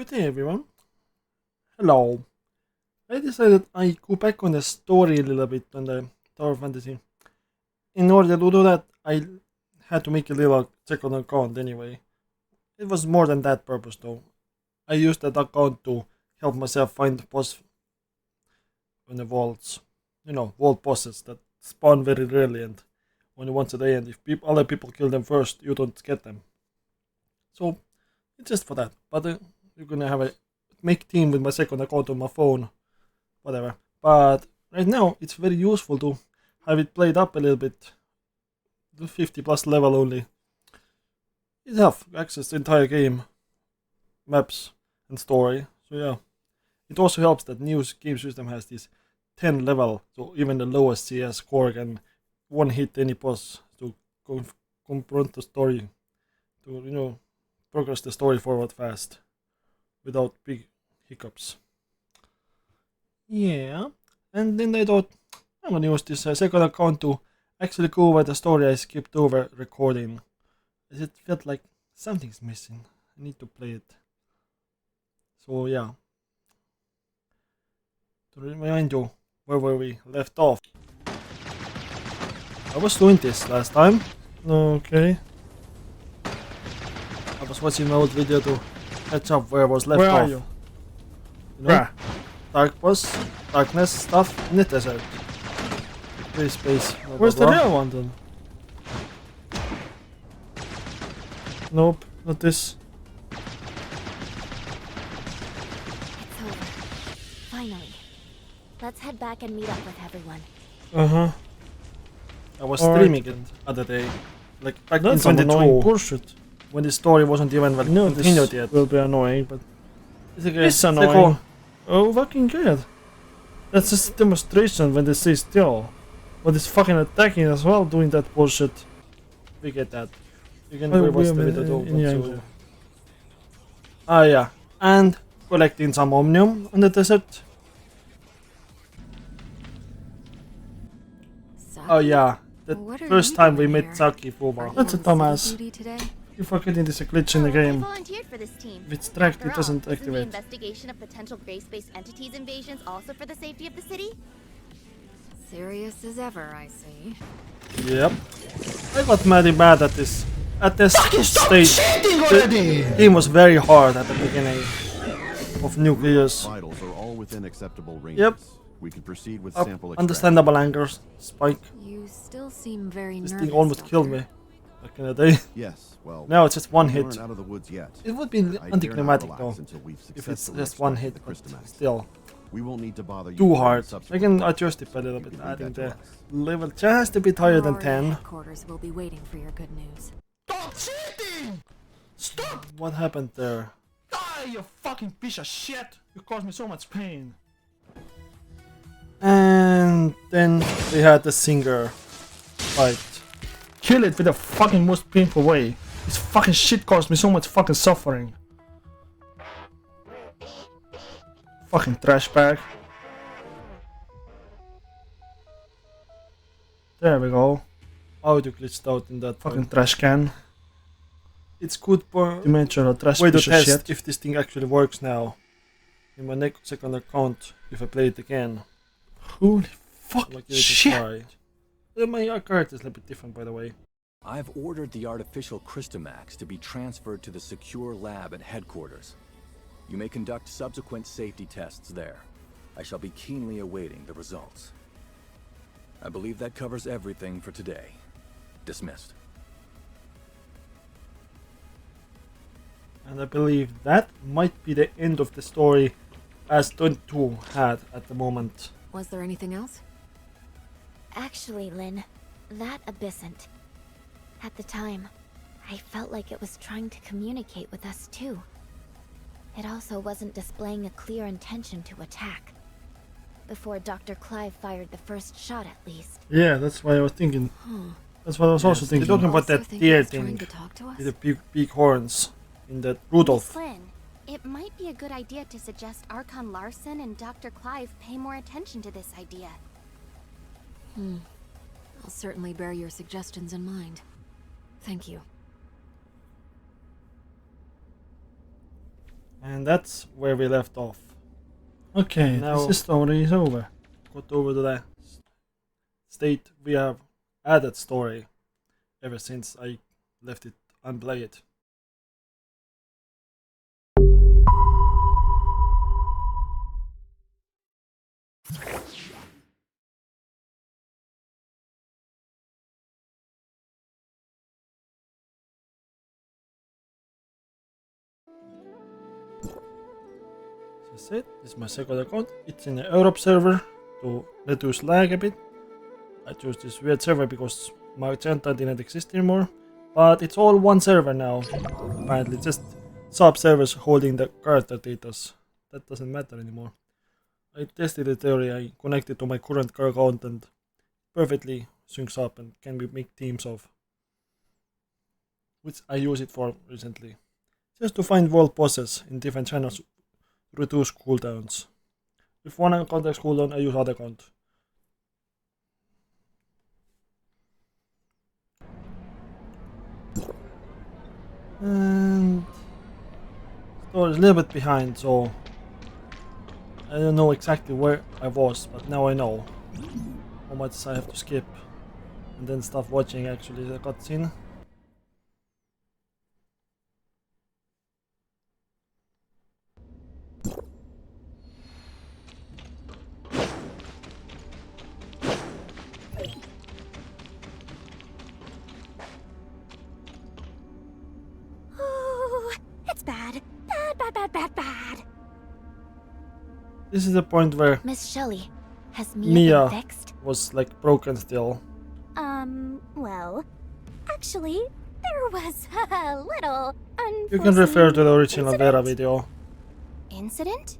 Good day, everyone. Hello. I decided I go back on the story a little bit on the Tower Fantasy. In order to do that, I had to make a little second account anyway. It was more than that purpose though. I used that account to help myself find the boss on the vaults. You know, vault bosses that spawn very rarely and only once at the end. If other people kill them first, you don't get them. So, it's just for that. But you're gonna have a make team with my second account on my phone. Whatever. But right now, it's very useful to have it played up a little bit. The 50 plus level only. Enough to access the entire game, maps, and story. So yeah. It also helps that new game system has this 10 level, so even the lowest CS score can one hit any boss to confront the story, to progress the story forward fast without big hiccups. Yeah, and then I thought I'm gonna use this second account to actually go over the story I skipped over recording. It felt like something's missing. I need to play it. So yeah. To remind you, where were we left off? I was doing this last time. Okay. I was watching my old video to catch up where I was left off. Where are you? You know, darkness stuff in the desert. Free space. Blah, Where's blah, the blah. real one then? Nope, not this. It's over. Finally. Let's head back and meet up with everyone. Uh-huh. I was Alright. streaming it the other day. Like back That's in some annoying 22, bullshit. when the story wasn't even No, continued this yet. will be annoying, but It's okay. it's annoying. Oh, fucking good. That's just a demonstration when they stay still. But it's fucking attacking as well, doing that bullshit. We get that. You can Oh, reverse wait the a video minute, to in the so- angle. Ah yeah. And collecting some omnium on the desert. Oh yeah. The What are first you time we doing met here? Saki Fuba. That's a dumbass. Duty today? You're forgetting there's a glitch in the I game. volunteered for this team. If it's tracked, After it doesn't all, isn't the activate. investigation of potential grace-based entities invasions also for the safety of the city? Serious as ever, I see. Yep. I got mad at this. At this stage, the game was very hard at the beginning of New Gears. Vitals are all within acceptable ranges. Yep. We can proceed with Up, sample understandable angers. Spike. You still seem very This nervous, thing almost killed me back in the day. Yes, well. Now it's just one we hit. aren't out of the woods yet. It would be I dare not anticlimactic relax though, until we've if it's successfully just one extracted hit, the but Christomax. still We won't need to bother you too with hard. I subsequent can questions. adjust it a little You bit, can leave adding that to the us. level just a bit higher than Our 10. headquarters will be waiting for your good news. Stop cheating! Stop! What happened there? Die, you fucking piece of shit! You caused me so much pain. And then we had the singer fight. Kill it with the fucking most painful way. This fucking shit caused me so much fucking suffering. Fucking trash bag. There we go. Audio glitched out in that Fucking point. trash can. It's good for Dimensional trash way to piece of test shit. if this thing actually works now. In my next second account, if I play it again. Holy I'll fucking give it a shit. try. My character is a little bit different, by the way. I've ordered the artificial Christomax to be transferred to the secure lab at headquarters. You may conduct subsequent safety tests there. I shall be keenly awaiting the results. I believe that covers everything for today. Dismissed. And I believe that might be the end of the story as 22 had at the moment. Was there anything else? Actually, Lynn, that abyssant. At the time, I felt like it was trying to communicate with us too. It also wasn't displaying a clear intention to attack. Before Dr. Clive fired the first shot, at least. Yeah, that's why I was thinking. That's what I was also Yes, you're thinking. talking about Also that think deer it's trying thing to talk to us? with the big horns in that Rudolph. Lynn, it might be a good idea to suggest Archon Larson and Dr. Clive pay more attention to this idea. I'll certainly bear your suggestions in mind. Thank you. And that's where we left off. Okay, Now- this story is over. Got over to the state we have added story ever since I left it unplayed. That's it. This is my second account. It's in the Europe server to reduce lag a bit. I chose this weird server because Magenta didn't exist anymore. But it's all one server now. Apparently, just sub-servers holding the character data. That doesn't matter anymore. I tested the theory. I connected to my current car account and perfectly syncs up and can be make teams of. Which I use it for recently. Just to find world bosses in different channels to reduce cooldowns. If one account has cooldown, I use other account. And story is a little bit behind, so I don't know exactly where I was, but now I know how much I have to skip and then start watching actually the cutscene. Oh, it's bad. Bad. This is the point where Miss Shelley, has Mia, Mia been fixed? was like broken still. Well, actually, there was a little You can refer to the unforeseen original Vera incident. video. Incident?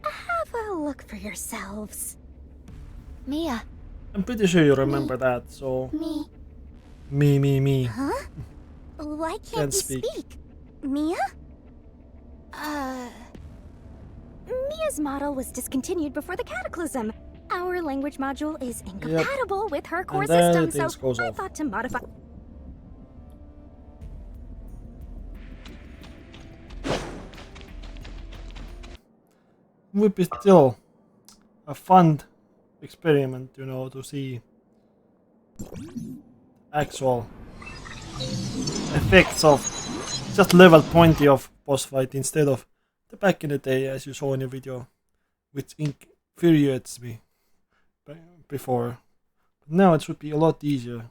Have a look for yourselves. Mia. I'm pretty sure you remember that, so me. Huh? Why Can't can't you speak. speak? Mia? Mia's model was discontinued before the cataclysm. Our language module is incompatible with her core And there system, things so goes I off. thought to modify. It would be still a fun experiment, you know, to see actual effects of just level 20 of boss fight instead of the back in the day as you saw in the video, which infuriates me before. But now it should be a lot easier.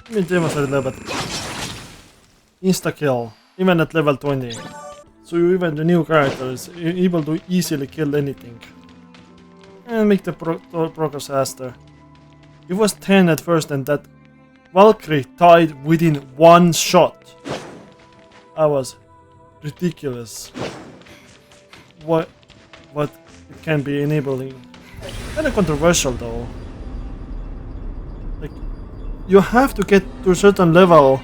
Let me demonstrate a little bit. Insta kill, even at level 20. So even the new character is able to easily kill anything. And make the progress faster. It was 10 at first and that Valkyrie died within one shot. That was ridiculous. What it can be enabling. Kinda controversial though. Like, you have to get to a certain level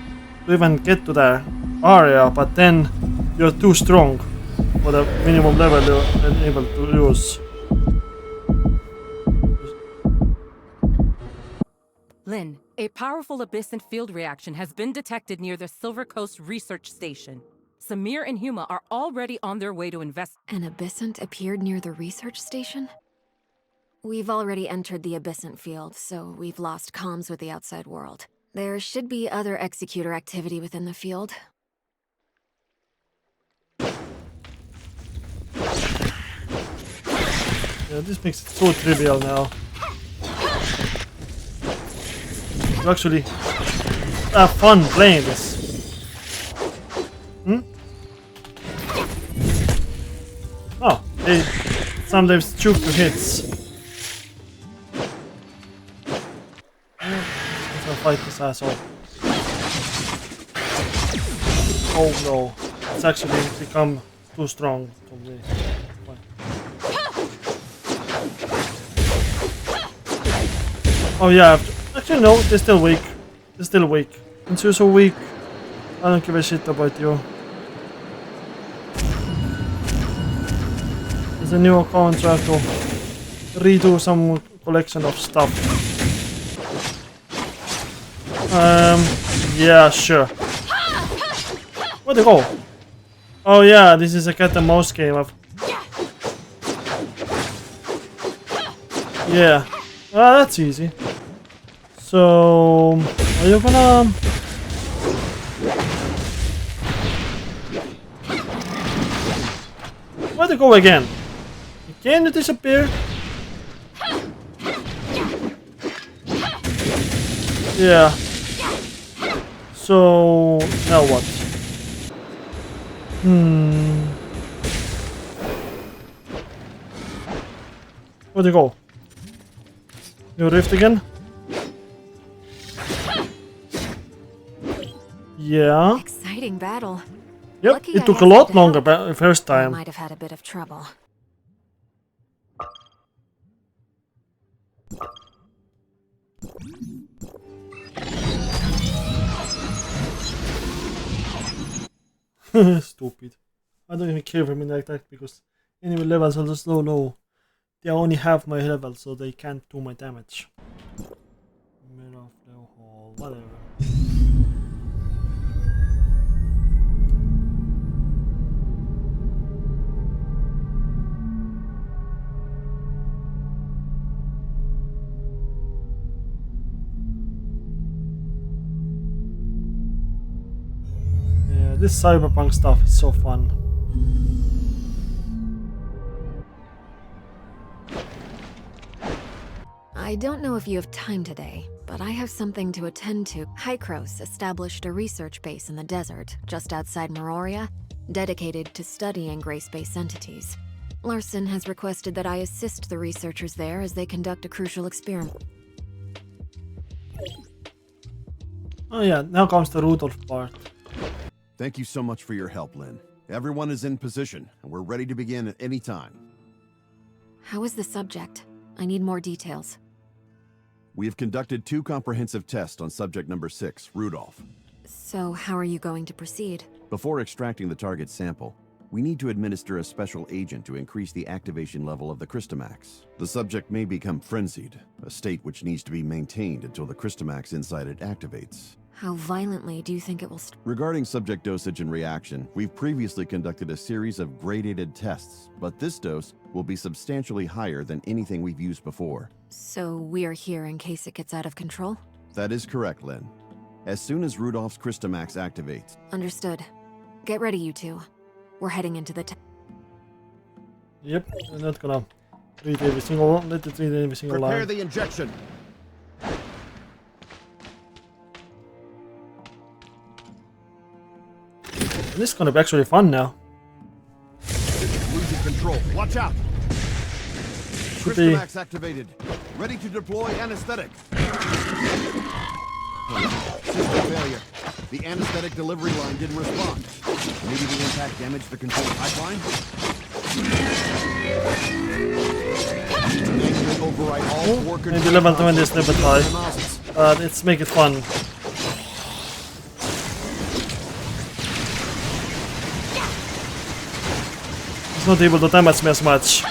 to even get to the area, but then you're too strong for the minimum level you're able to use. Lynn, a powerful abyssant field reaction has been detected near the Silver Coast Research Station. Samir and Huma are already on their way to An abyssant appeared near the research station? We've already entered the abyssant field, so we've lost comms with the outside world. There should be other executor activity within the field. Yeah, this makes it so trivial now. You actually have fun playing this. Oh, they sometimes choke to hits. Let's fight this asshole. Oh no, it's actually become too strong for me. Oh yeah, actually no, they're still weak. They're still weak. Since you're so weak, I don't give a shit about you. There's a new account, so I have to redo some collection of stuff. Yeah, sure. Where'd they go? Oh yeah, this is a cat and mouse game of... Yeah. Ah, that's easy. So... Are you gonna... Where'd they go again? Again you disappear? Yeah. So... Now what? Where'd they go? New rift again? Yeah. Exciting battle. Yep, Lucky it I took a had lot to longer help. first I time. might have had a bit of trouble. Stupid. I don't even care for me like that because enemy levels are just low. They only have my level, so they can't do my damage. Mirror of the hall, whatever. Yeah, this cyberpunk stuff is so fun. I don't know if you have time today, but I have something to attend to. Hykros established a research base in the desert, just outside Meroria, dedicated to studying gray-space entities. Larson has requested that I assist the researchers there as they conduct a crucial experiment. Oh yeah, now comes the Rudolph part. Thank you so much for your help, Lynn. Everyone is in position, and we're ready to begin at any time. How is the subject? I need more details. We have conducted 2 comprehensive tests on subject number 6, Rudolph. So how are you going to proceed? Before extracting the target sample, we need to administer a special agent to increase the activation level of the Crystamax. The subject may become frenzied, a state which needs to be maintained until the Crystamax inside it activates. How violently do you think it will Regarding subject dosage and reaction, we've previously conducted a series of gradated tests, but this dose will be substantially higher than anything we've used before. So we are here in case it gets out of control? That is correct, Lynn. As soon as Rudolph's Crystamax activates... Understood. Get ready, you two. We're heading into the Yep, I'm not gonna read every single one. Let it read every single Prepare line. the injection! This is gonna be actually fun now. Losing control. Watch out! Should be... Crystamax activated. Ready to deploy anesthetic. System failure. The anesthetic delivery line didn't respond. Maybe the impact damaged the control pipeline? Manually override all 4 control Maybe level 20 is a little bit high. nozzles. But let's make it fun. It's not able to damage me as much.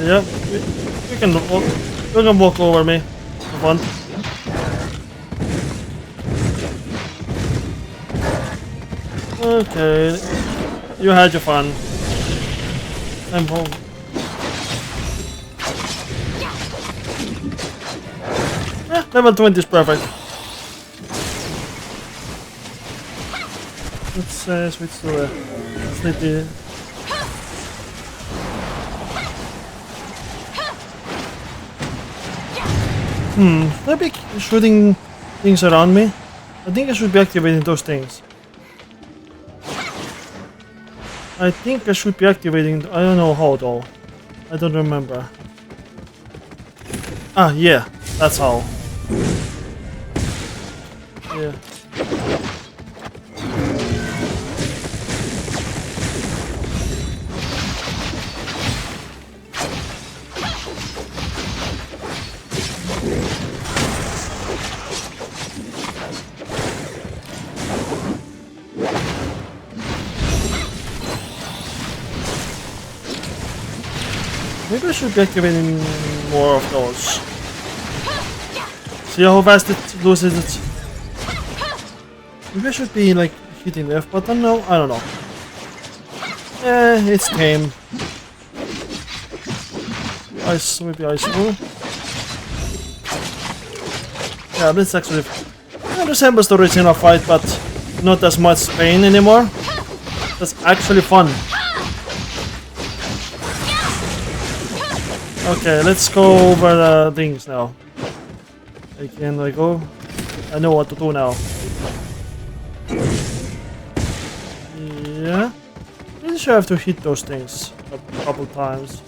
Yeah, you can walk over me if you want. Okay, you had your fun. I'm home. Yeah, level 20 is perfect. Let's switch to the sneaky. Should I be shooting things around me? I think I should be activating those things. I think I should be activating... I don't know how though. I don't remember. Ah, yeah. That's how. Yeah. Maybe I should be activating more of those. See how fast it loses it? Maybe I should be like hitting the F button now? I don't know. It's tame. Ice, maybe ice rule. Yeah, this actually resembles the original fight, but not as much pain anymore. That's actually fun. Okay, let's go over the things now. Can I go? I know what to do now. Yeah. Pretty sure I have to hit those things a couple times.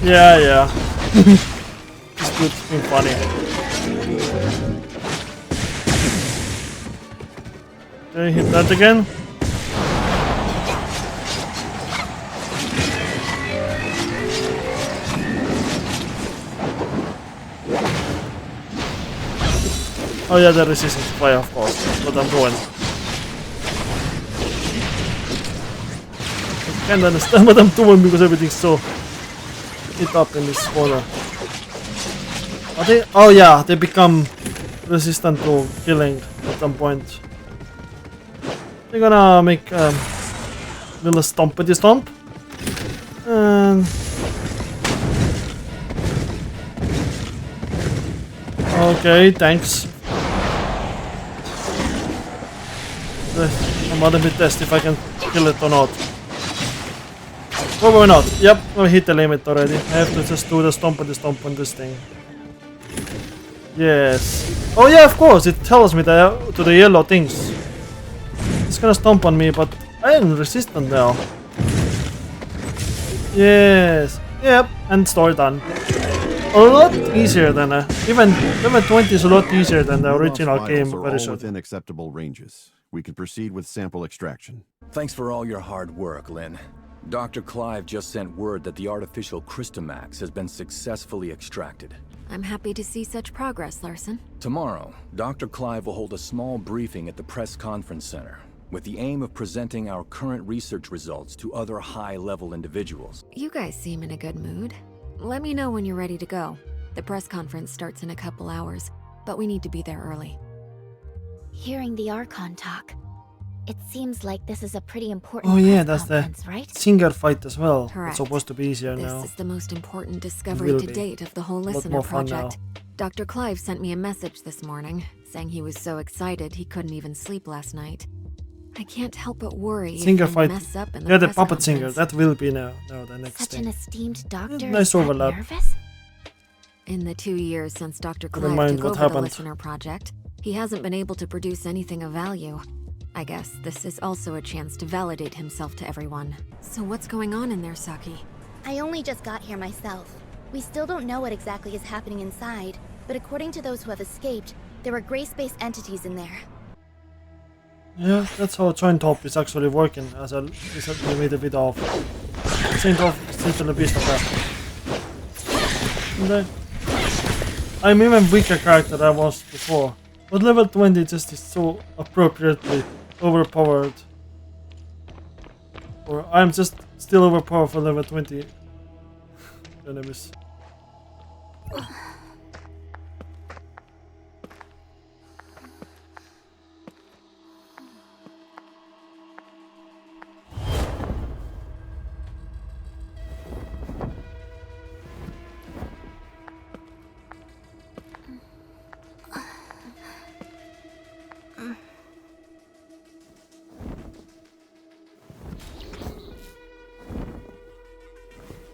Yeah. It's good, it's been funny. Okay, hit that again. Oh yeah, the resistance to fire, of course. That's what I'm doing. I can't understand what I'm doing because everything's so hit up in this corner. Are they? Oh yeah, they become resistant to killing at some point. They're gonna make little stompity stomp. And okay, thanks. I'm gonna be test if I can kill it or not. Probably not. Yep, I hit the limit already. I have to just do the stomp on this thing. Yes. Oh yeah, of course, it tells me to the yellow things. It's gonna stomp on me, but I am resistant now. Yes. Yep, and story done. A lot easier than even level 20 is a lot easier than the original game version. Within acceptable ranges. We can proceed with sample extraction. Thanks for all your hard work, Lynn. Dr. Clive just sent word that the artificial Crystamax has been successfully extracted. I'm happy to see such progress, Larson. Tomorrow, Dr. Clive will hold a small briefing at the press conference center, with the aim of presenting our current research results to other high-level individuals. You guys seem in a good mood. Let me know when you're ready to go. The press conference starts in a couple hours, but we need to be there early. Hearing the Archon talk, it seems like this is a pretty important that's the right? singer fight as well. Correct. It's supposed to be easier now. This is the most important discovery to date of the whole listener project. Dr. Clive sent me a message this morning, saying he was so excited he couldn't even sleep last night. I can't help but worry Singer if fight. mess up in the Yeah, the press puppet conference. singer. That will be now the next Such thing. an esteemed doctor. Nice is that overlap. nervous? In the 2 years since Dr. Never Clive mind took what over happened. the listener project, he hasn't been able to produce anything of value. I guess this is also a chance to validate himself to everyone. So what's going on in there, Saki? I only just got here myself. We still don't know what exactly is happening inside, but according to those who have escaped, there are gray space entities in there. Yeah, that's how Joint Top is actually working, as I recently made a video of. Saint of Still a Beast of Earth. I'm even weaker character than I was before. But level 20 just is so appropriately overpowered. Or I'm just still overpowered for level 20 enemies.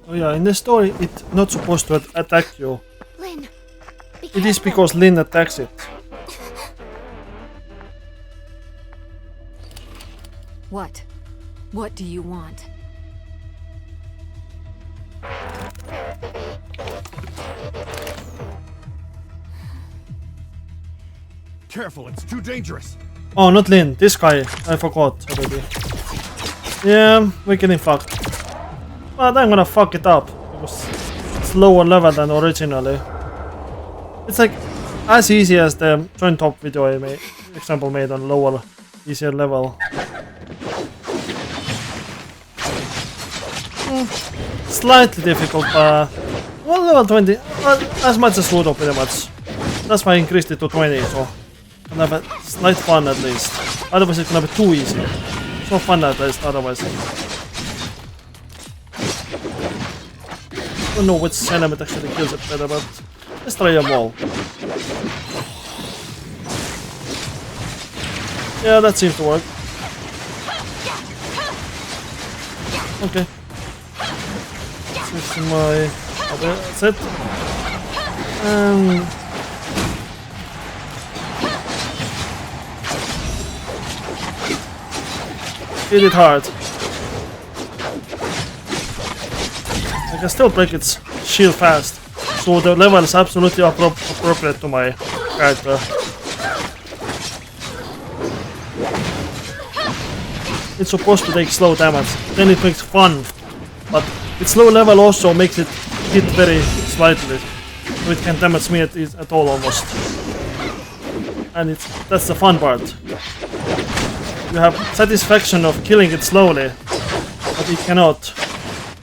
Oh yeah, in the story it's not supposed to attack you. Lynn, It is because Lynn attacks it. What? What do you want? Careful, it's too dangerous. Oh, not Lynn, this guy. I forgot already. Yeah, we're getting fucked. But I'm gonna fuck it up because it's lower level than originally. It's like as easy as the Joint Top video I made, example made on lower, easier level. Slightly difficult, but well, level 20, as much as Ludo pretty much. That's why I increased it to 20, so can have a slight fun at least. Otherwise it's gonna be too easy. So fun at least otherwise. Don't know which element actually kills it better, but let's try them all. Yeah, that seems to work. Okay. Switch to my... Okay, that's it. And... hit it hard. I can still break its shield fast. So the level is absolutely appropriate to my character. It's supposed to take slow damage, then it makes fun. But its low level also makes it hit very slightly. So it can damage me at all almost. And that's the fun part. You have satisfaction of killing it slowly, but it cannot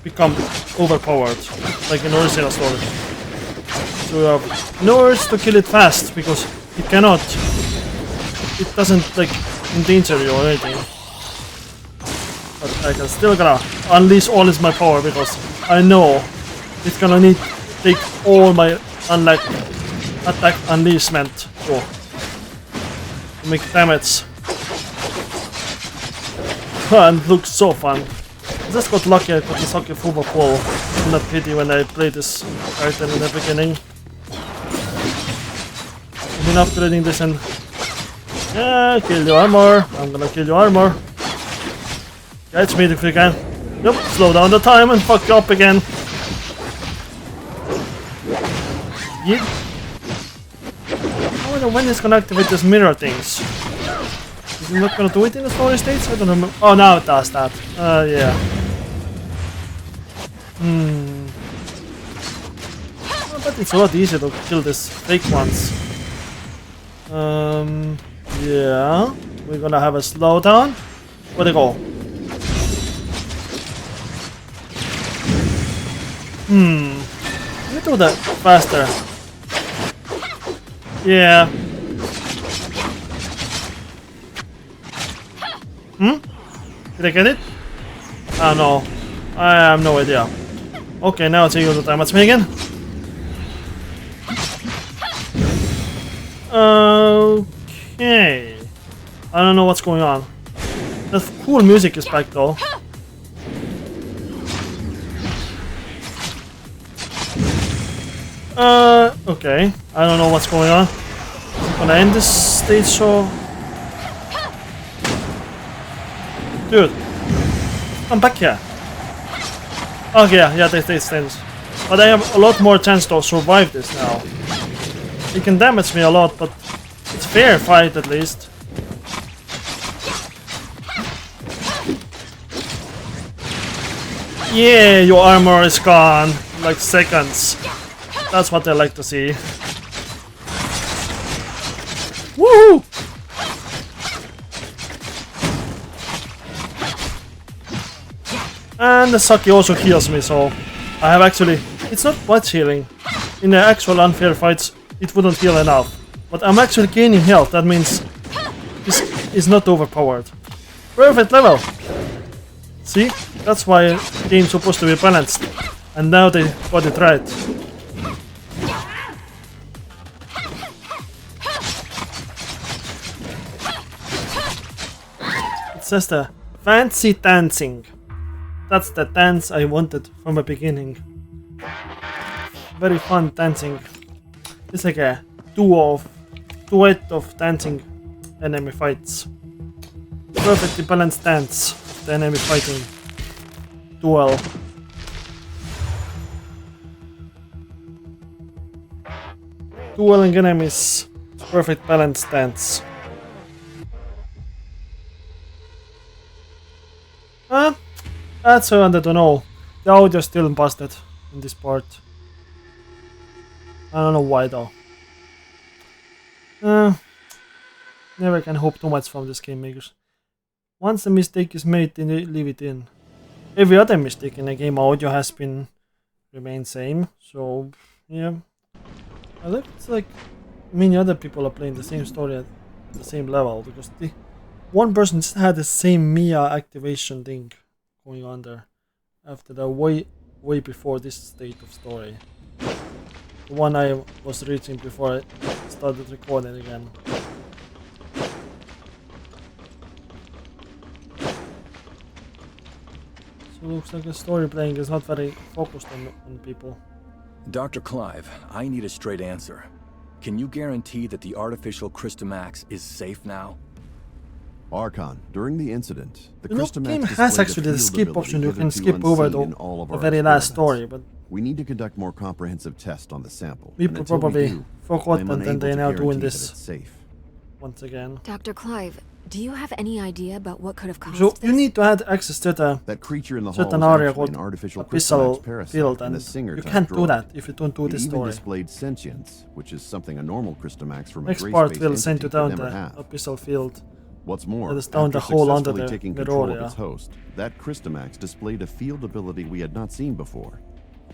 become overpowered, like in the original story. So you have no urge to kill it fast, because it cannot. It doesn't like endanger you or anything. But I can still gonna unleash all is my power, because I know it's gonna take all my attack unleashment to make damage. And it looks so fun. I just got lucky, I got this hockey football ball in the pity when I played this character in the beginning. I've been upgrading this and... yeah, kill your armor. I'm gonna kill your armor. Catch me if you can. Yep, slow down the time and fuck you up again. Yeet. I wonder when it's gonna activate this mirror things. Is it not gonna do it in the story states? I don't remember. Oh, now it does that. Yeah. Oh, but it's a lot easier to kill these fake ones. Yeah. We're gonna have a slowdown. Where'd it go? Let me do that faster. Yeah. Did I get it? Oh no. I have no idea. Okay, now it's equal to damage me again. Okay. I don't know what's going on. The cool music is back though. Okay. I don't know what's going on. I'm gonna end this stage so... dude, come back here. Okay, yeah, they stands. But I have a lot more chance to survive this now. He can damage me a lot, but it's fair fight at least. Yeah, your armor is gone. Like seconds. That's what I like to see. Woohoo! And the Saki also heals me, so I have actually... it's not much healing. In the actual unfair fights, it wouldn't heal enough. But I'm actually gaining health, that means this is not overpowered. Perfect level! See? That's why the game's supposed to be balanced. And now they got it right. It says the fancy dancing. That's the dance I wanted from the beginning. Very fun dancing. It's like a duet of dancing enemy fights. Perfectly balanced dance of the enemy fighting duel. Dueling enemies. Perfect balanced dance. That's I wanted to know. The audio's still busted in this part. I don't know why though. Never can hope too much from this game makers. Once a mistake is made, then they leave it in. every other mistake in the game audio has been remained same. So yeah, I think it's like many other people are playing the same story at the same level, because the one person just had the same Mia activation thing going on there after the way before this state of story. The one I was reaching before I started recording again. So it looks like the story playing is not very focused on people. Dr. Clive, I need a straight answer. Can you guarantee that the artificial Christomax is safe now? Archon, during the incident, the The Christomax game has displayed a actually the field skip ability option. You can hitherto skip over unseen in all of the our very last experiments. story, but We need to conduct more comprehensive tests on the sample. people and until we probably do, forgot, I'm and then unable they're to now doing guarantee that this it's safe. once again. Dr. Clive, do you have any idea about what could have caused So this? you need to have access to the That creature in the hall certain was area actually called an artificial abyssal Christomax parasite field, and and a singer you type can't do droid. that if you don't do It this even story. displayed sentience, which is something a normal Christomax from a Next gray part space will send you entity down could the never have. abyssal field. What's more, That is down after the hole under successfully the taking control of Meroria. its host, that Christomax displayed a field ability we had not seen before.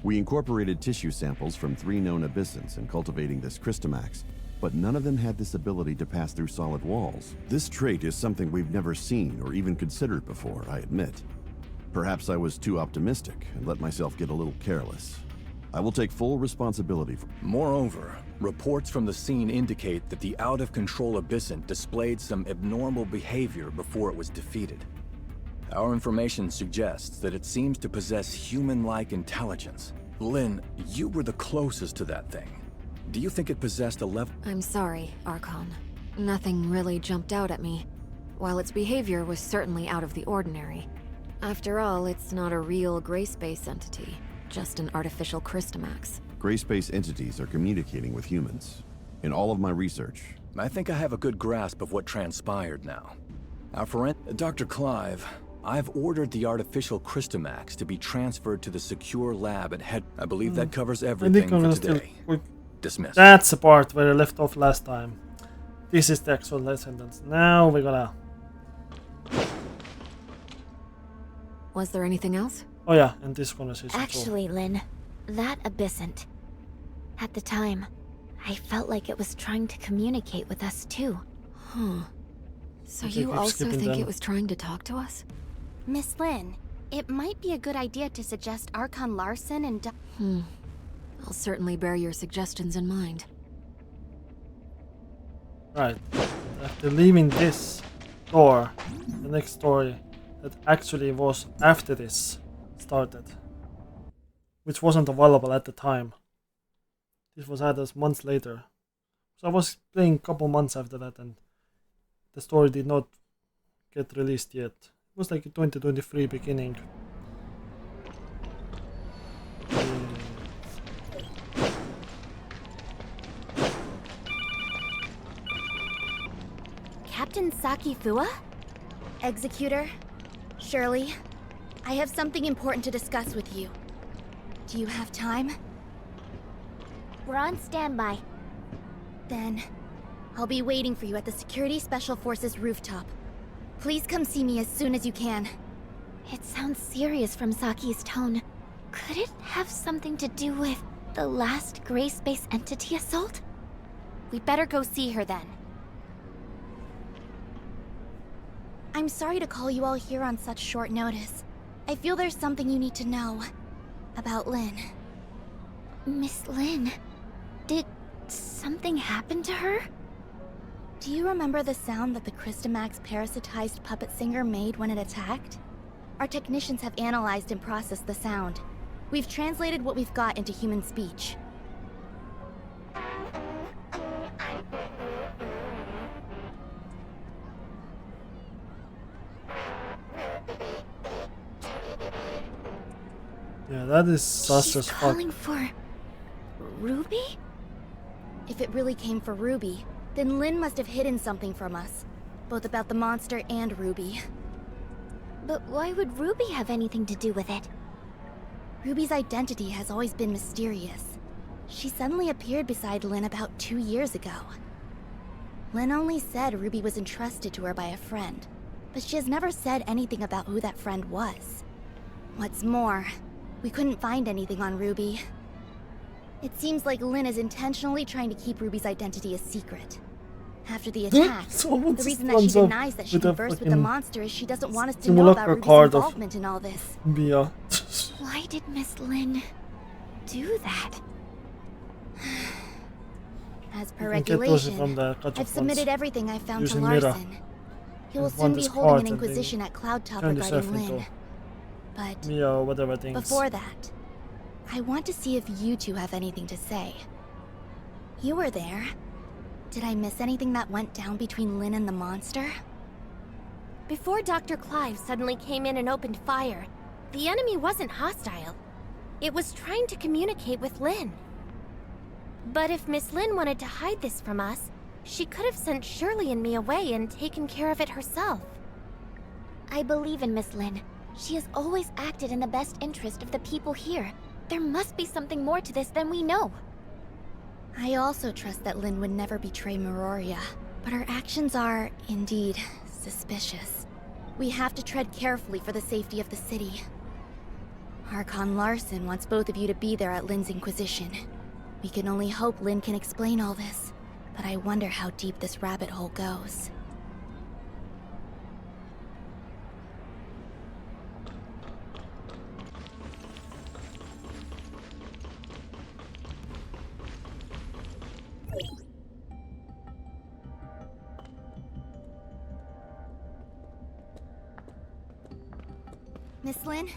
We incorporated tissue samples from 3 known abyssins in cultivating this Christomax, but none of them had this ability to pass through solid walls. This trait is something we've never seen or even considered before, I admit. Perhaps I was too optimistic and let myself get a little careless. I will take full responsibility for... Moreover, reports from the scene indicate that the out-of-control abyssant displayed some abnormal behavior before it was defeated. Our information suggests that it seems to possess human-like intelligence. Lynn, you were the closest to that thing. Do you think it possessed a level... I'm sorry, Archon. Nothing really jumped out at me, while its behavior was certainly out of the ordinary. After all, it's not a real gray space entity, just an artificial Christomax. Gray space entities are communicating with humans. In all of my research, I think I have a good grasp of what transpired now. Dr. Clive, I've ordered the artificial Christomax to be transferred to the secure lab at head... I believe that covers I everything think I'm for gonna still... today. Dismissed. That's the part where I left off last time. This is the actual last sentence. Now we're gonna... Was there anything else? Oh yeah, and this conversation. Actually, Lynn, that abyssant. At the time, I felt like it was trying to communicate with us too. Huh. So Okay, you keep also skipping think them. it was trying to talk to us? Miss Lynn, it might be a good idea to suggest Archon Larson and I'll certainly bear your suggestions in mind. Right. After leaving this door, the next story that actually was after this started, which wasn't available at the time. This was added months later. So I was playing a couple months after that, and the story did not get released yet. It was like 2023 beginning. Captain Saki Fua? Executor? Shirley? I have something important to discuss with you. Do you have time? We're on standby. Then, I'll be waiting for you at the Security Special Forces rooftop. Please come see me as soon as you can. It sounds serious from Saki's tone. Could it have something to do with the last gray space entity assault? We'd better go see her then. I'm sorry to call you all here on such short notice. I feel there's something you need to know about Lynn. Miss Lynn, did something happen to her? Do you remember the sound that the Christomax parasitized puppet singer made when it attacked? Our technicians have analyzed and processed the sound. We've translated what we've got into human speech. Yeah, that is sus She's as fuck. calling for Ruby? If it really came for Ruby, then Lynn must have hidden something from us. Both about the monster and Ruby. But why would Ruby have anything to do with it? Ruby's identity has always been mysterious. She suddenly appeared beside Lynn about 2 years ago. Lynn only said Ruby was entrusted to her by a friend, but she has never said anything about who that friend was. What's more, we couldn't find anything on Ruby. It seems like Lynn is intentionally trying to keep Ruby's identity a secret. After the attack, the reason that she denies that she conversed with the monster is she doesn't want us to know about Ruby's involvement in all this. Yeah. Why did Miss Lynn do that? As per regulation, I've submitted everything I found to Larson. He will soon be holding an inquisition at Cloud Top regarding Lynn. But before that, I want to see if you two have anything to say. You were there. Did I miss anything that went down between Lynn and the monster? Before Dr. Clive suddenly came in and opened fire, the enemy wasn't hostile. It was trying to communicate with Lynn. But if Miss Lynn wanted to hide this from us, she could have sent Shirley and me away and taken care of it herself. I believe in Miss Lynn. She has always acted in the best interest of the people here. There must be something more to this than we know. I also trust that Lynn would never betray Meroria, but her actions are, indeed, suspicious. We have to tread carefully for the safety of the city. Archon Larson wants both of you to be there at Lynn's Inquisition. We can only hope Lynn can explain all this, but I wonder how deep this rabbit hole goes. Miss Lynn,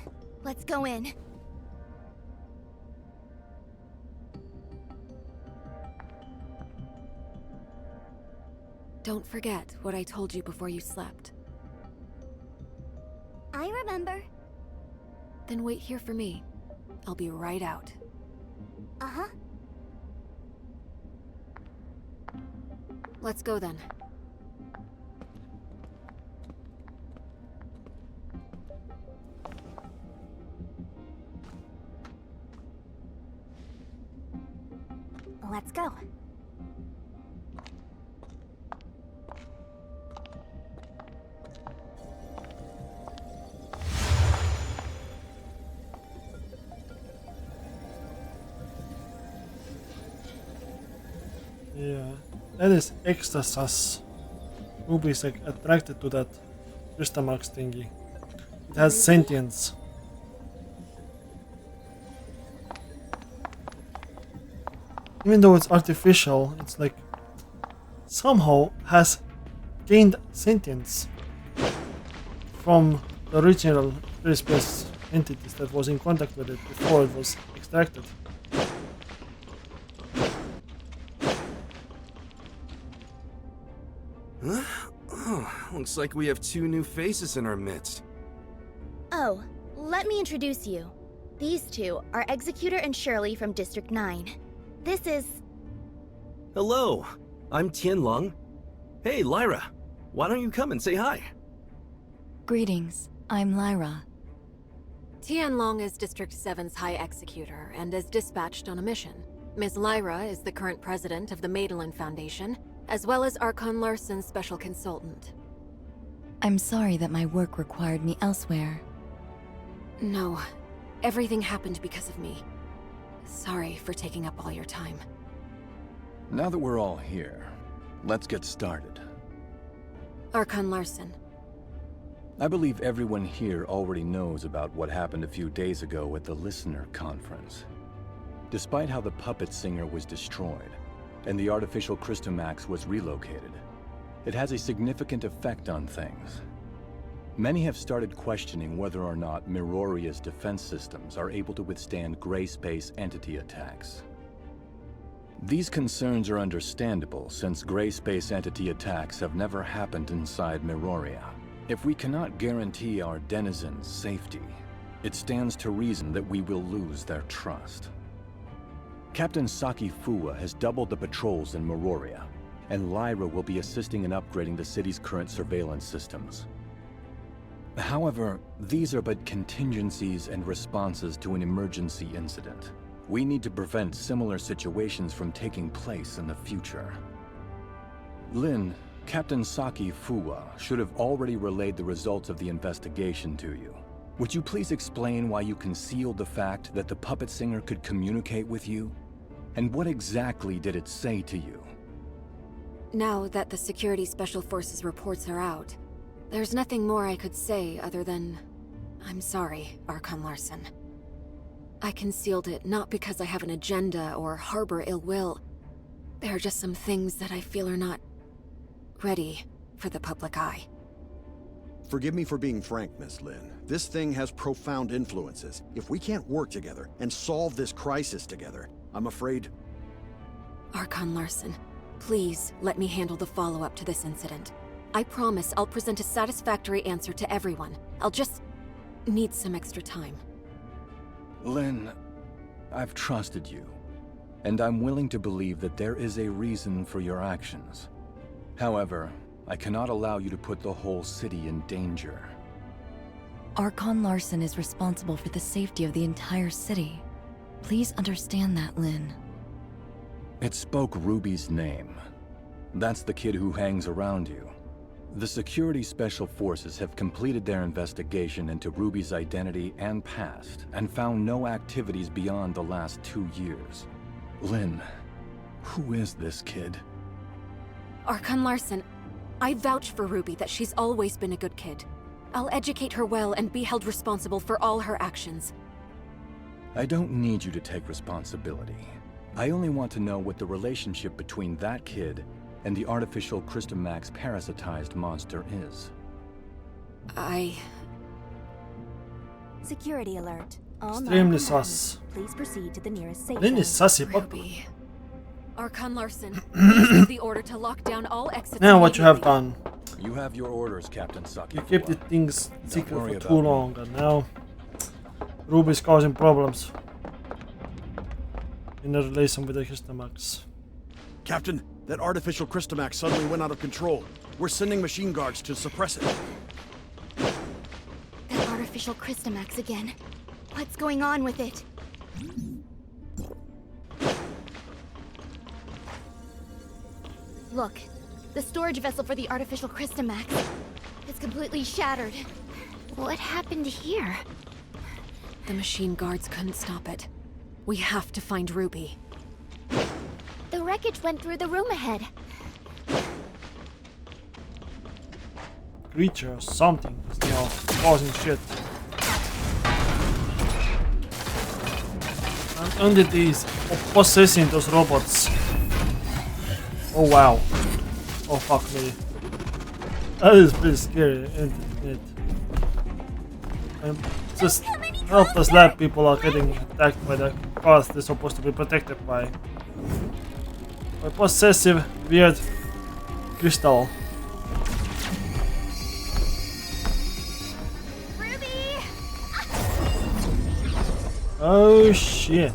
let's go in. Don't forget what I told you before you slept. I remember. Then wait here for me. I'll be right out. Uh-huh. Let's go then. Let's go. Yeah, that is extra sus. Ruby is like attracted to that Crystamax thingy. It has sentience. Even though it's artificial, it's like somehow has gained sentience from the original space entities that was in contact with it before it was extracted. Huh? Oh, looks like we have two new faces in our midst. Oh, let me introduce you. These two are Executor and Shirley from District 9. This is... Hello, I'm Tianlong. Hey, Lyra, why don't you come and say hi? Greetings, I'm Lyra. Tianlong is District 7's High Executor and is dispatched on a mission. Ms. Lyra is the current president of the Madeline Foundation, as well as Archon Larson's special consultant. I'm sorry that my work required me elsewhere. No, everything happened because of me. Sorry for taking up all your time. Now that we're all here, let's get started. Archon Larson. I believe everyone here already knows about what happened a few days ago at the Listener Conference. Despite how the puppet singer was destroyed, and the artificial Crystamax was relocated, it has a significant effect on things. Many have started questioning whether or not Miroria's defense systems are able to withstand gray space entity attacks. These concerns are understandable since gray space entity attacks have never happened inside Miroria. If we cannot guarantee our denizens' safety, it stands to reason that we will lose their trust. Captain Saki Fuwa has doubled the patrols in Miroria, and Lyra will be assisting in upgrading the city's current surveillance systems. However, these are but contingencies and responses to an emergency incident. We need to prevent similar situations from taking place in the future. Lynn, Captain Saki Fuwa should have already relayed the results of the investigation to you. Would you please explain why you concealed the fact that the puppet singer could communicate with you? And what exactly did it say to you? Now that the Security Special Forces reports are out, there's nothing more I could say other than... I'm sorry, Archon Larson. I concealed it not because I have an agenda or harbor ill will. There are just some things that I feel are not ready for the public eye. Forgive me for being frank, Miss Lin. This thing has profound influences. If we can't work together and solve this crisis together, I'm afraid... Archon Larson, please let me handle the follow-up to this incident. I promise I'll present a satisfactory answer to everyone. I'll just need some extra time. Lin, I've trusted you, and I'm willing to believe that there is a reason for your actions. However, I cannot allow you to put the whole city in danger. Archon Larson is responsible for the safety of the entire city. Please understand that, Lin. It spoke Ruby's name. That's the kid who hangs around you. The Security Special Forces have completed their investigation into Ruby's identity and past, and found no activities beyond the last 2 years. Lin, who is this kid? Archon Larson, I vouch for Ruby that she's always been a good kid. I'll educate her well and be held responsible for all her actions. I don't need you to take responsibility. I only want to know what the relationship between that kid and the artificial Christomax parasitized monster is. Security alert. All Extremely sus. Please proceed to the nearest safe Lin is sassy, but Ruby. Archon Larson, please give the order to lock down all exits. now what you have done. You have your orders, Captain Saki. You kept the things secret worry for about too me. long, and now Ruby's causing problems in a relation with the Christomax. Captain, that artificial Christomax suddenly went out of control. We're sending machine guards to suppress it. That artificial Christomax again. What's going on with it? Look, the storage vessel for the artificial Christomax. It's completely shattered. What happened here? The machine guards couldn't stop it. We have to find Ruby. The wreckage went through the room ahead. Creature or something is now causing shit. And entities possessing those robots. Oh wow. Oh fuck me. That is pretty scary, isn't it? And just helpless lab people are getting attacked by the cars they're supposed to be protected by. By possessive, weird crystal. Ruby! Oh shit.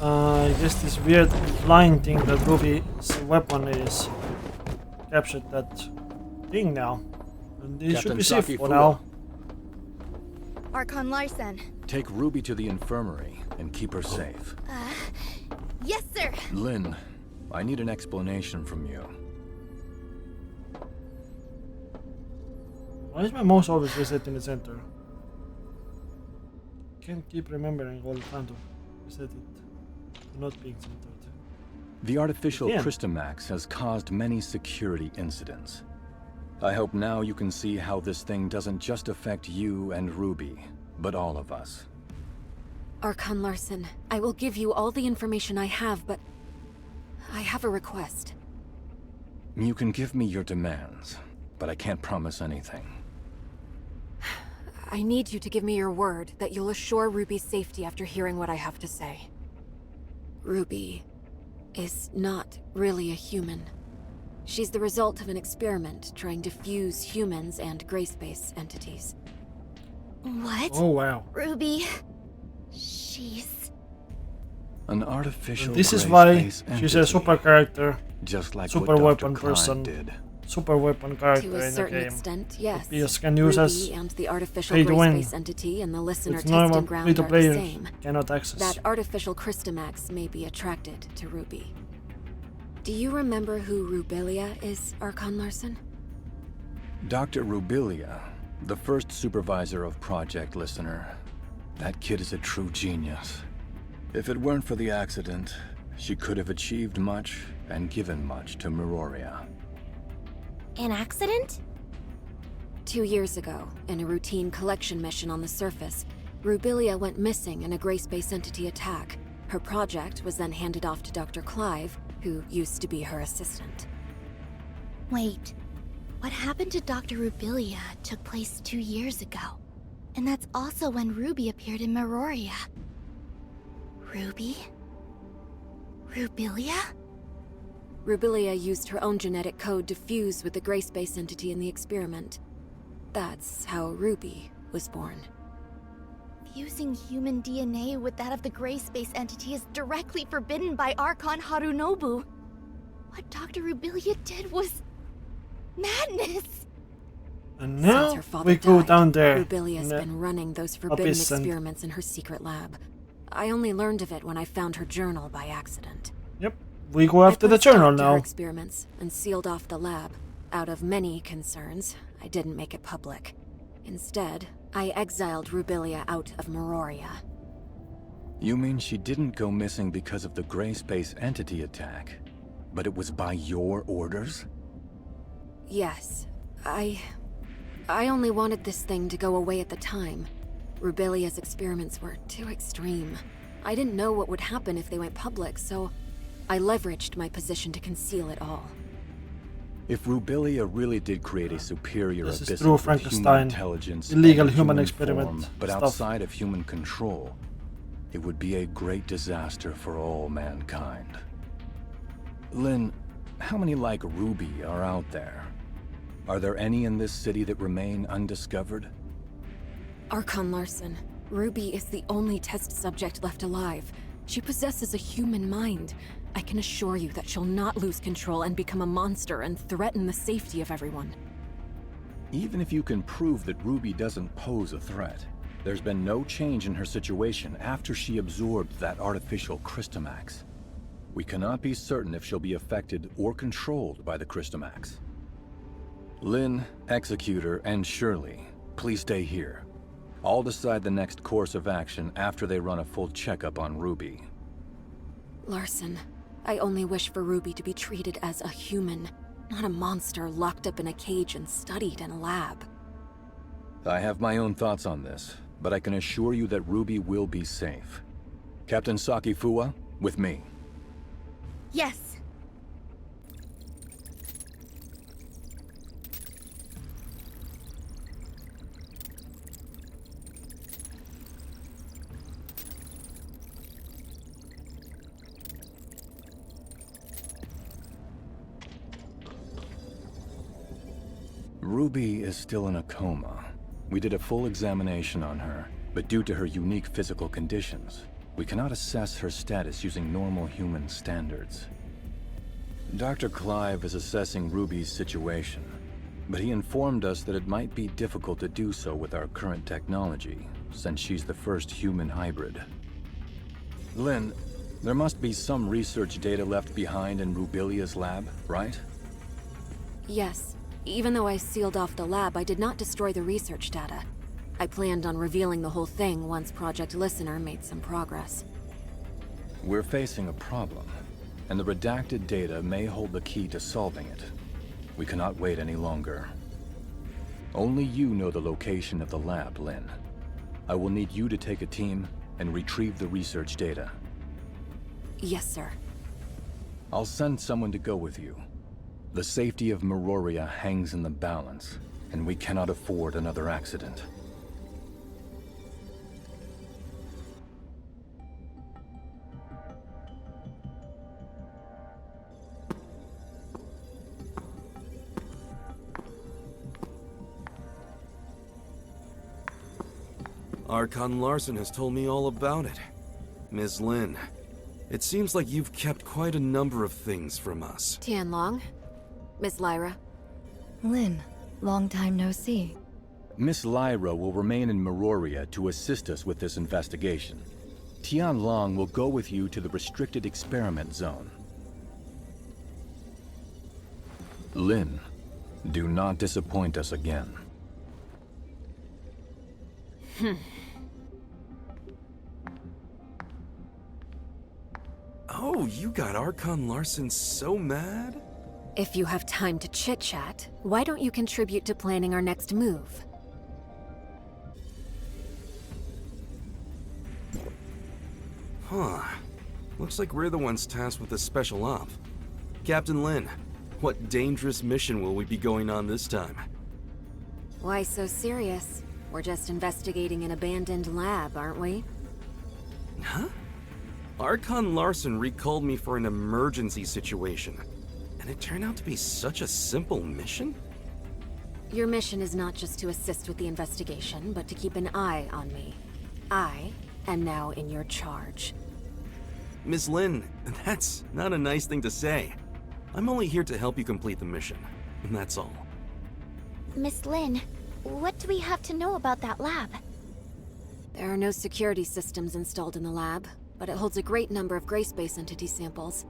I guess this weird flying thing that Ruby's weapon is captured that thing now. And they should be safe for now. Archon Larson. Take Ruby to the infirmary and keep her safe. Yes, sir. Lin, I need an explanation from you. Why is my mouse always reset in the center? Can't keep remembering all the time to reset it to not being centered. The artificial Yeah. Christomax has caused many security incidents. I hope now you can see how this thing doesn't just affect you and Ruby, but all of us. Archon Larson, I will give you all the information I have, but I have a request. You can give me your demands, but I can't promise anything. I need you to give me your word that you'll assure Ruby's safety after hearing what I have to say. Ruby is not really a human. She's the result of an experiment trying to fuse humans and gray space entities. What? Oh wow. Ruby. She's... An artificial And this is gray why space she's a entity, super character, just like super what weapon Dr. Klein person. did. super weapon To character a in the certain game. extent, yes. PS can use as Ruby and the artificial pay to gray win. space entity and the listener Which testing normal ground free to are the players same. cannot access. That artificial Christomax may be attracted to Ruby. Do you remember who Rubilia is, Archon Larson? Dr. Rubilia, the first supervisor of Project Listener. That kid is a true genius. If it weren't for the accident, she could have achieved much and given much to Meroria. An accident? 2 years ago, in a routine collection mission on the surface, Rubilia went missing in a Gray Space Entity attack. Her project was then handed off to Dr. Clive, who used to be her assistant. Wait, what happened to Dr. Rubilia took place 2 years ago. And that's also when Ruby appeared in Meroria. Ruby? Rubilia? Rubilia used her own genetic code to fuse with the Gray Space Entity in the experiment. That's how Ruby was born. Fusing human DNA with that of the Gray Space Entity is directly forbidden by Archon Harunobu. What Dr. Rubilia did was madness. And now Since her father we go died, down there. Rubilia's been running those forbidden Abyss and- experiments in her secret lab. I only learned of it when I found her journal by accident. Yep, we go after I the put a journal stop to her now. experiments and sealed off the lab. Out of many concerns, I didn't make it public. Instead, I exiled Rubilia out of Meroria. You mean she didn't go missing because of the Gray Space Entity attack, but it was by your orders? Yes, I only wanted this thing to go away at the time. Rubilia's experiments were too extreme. I didn't know what would happen if they went public, so I leveraged my position to conceal it all. If Rubilia really did create a superior This is abyss true with human Frankenstein. intelligence, Illegal and human experiment form, but stuff. outside of human control, it would be a great disaster for all mankind. Lynn, how many like Ruby are out there? Are there any in this city that remain undiscovered? Archon Larson, Ruby is the only test subject left alive. She possesses a human mind. I can assure you that she'll not lose control and become a monster and threaten the safety of everyone. Even if you can prove that Ruby doesn't pose a threat, there's been no change in her situation after she absorbed that artificial Crystamax. We cannot be certain if she'll be affected or controlled by the Crystamax. Lynn, Executor, and Shirley, please stay here. I'll decide the next course of action after they run a full checkup on Ruby. Larson, I only wish for Ruby to be treated as a human, not a monster locked up in a cage and studied in a lab. I have my own thoughts on this, but I can assure you that Ruby will be safe. Captain Sakifua, with me. Yes. Ruby is still in a coma. We did a full examination on her, but due to her unique physical conditions, we cannot assess her status using normal human standards. Dr. Clive is assessing Ruby's situation, but he informed us that it might be difficult to do so with our current technology, since she's the first human hybrid. Lynn, there must be some research data left behind in Rubilia's lab, right? Yes. Even though I sealed off the lab, I did not destroy the research data. I planned on revealing the whole thing once Project Listener made some progress. We're facing a problem, and the redacted data may hold the key to solving it. We cannot wait any longer. Only you know the location of the lab, Lynn. I will need you to take a team and retrieve the research data. Yes, sir. I'll send someone to go with you. The safety of Meroria hangs in the balance, and we cannot afford another accident. Archon Larson has told me all about it. Ms. Lin, it seems like you've kept quite a number of things from us. Tianlong, Miss Lyra. Lin, long time no see. Miss Lyra will remain in Meroria to assist us with this investigation. Tianlong will go with you to the restricted experiment zone. Lin, do not disappoint us again. Oh, you got Archon Larson so mad? If you have time to chit-chat, why don't you contribute to planning our next move? Huh. Looks like we're the ones tasked with the special op. Captain Lin, what dangerous mission will we be going on this time? Why so serious? We're just investigating an abandoned lab, aren't we? Huh? Archon Larson recalled me for an emergency situation. And it turned out to be such a simple mission? Your mission is not just to assist with the investigation, but to keep an eye on me. I am now in your charge. Ms. Lin, that's not a nice thing to say. I'm only here to help you complete the mission, and that's all. Miss Lin, what do we have to know about that lab? There are no security systems installed in the lab, but it holds a great number of gray space entity samples.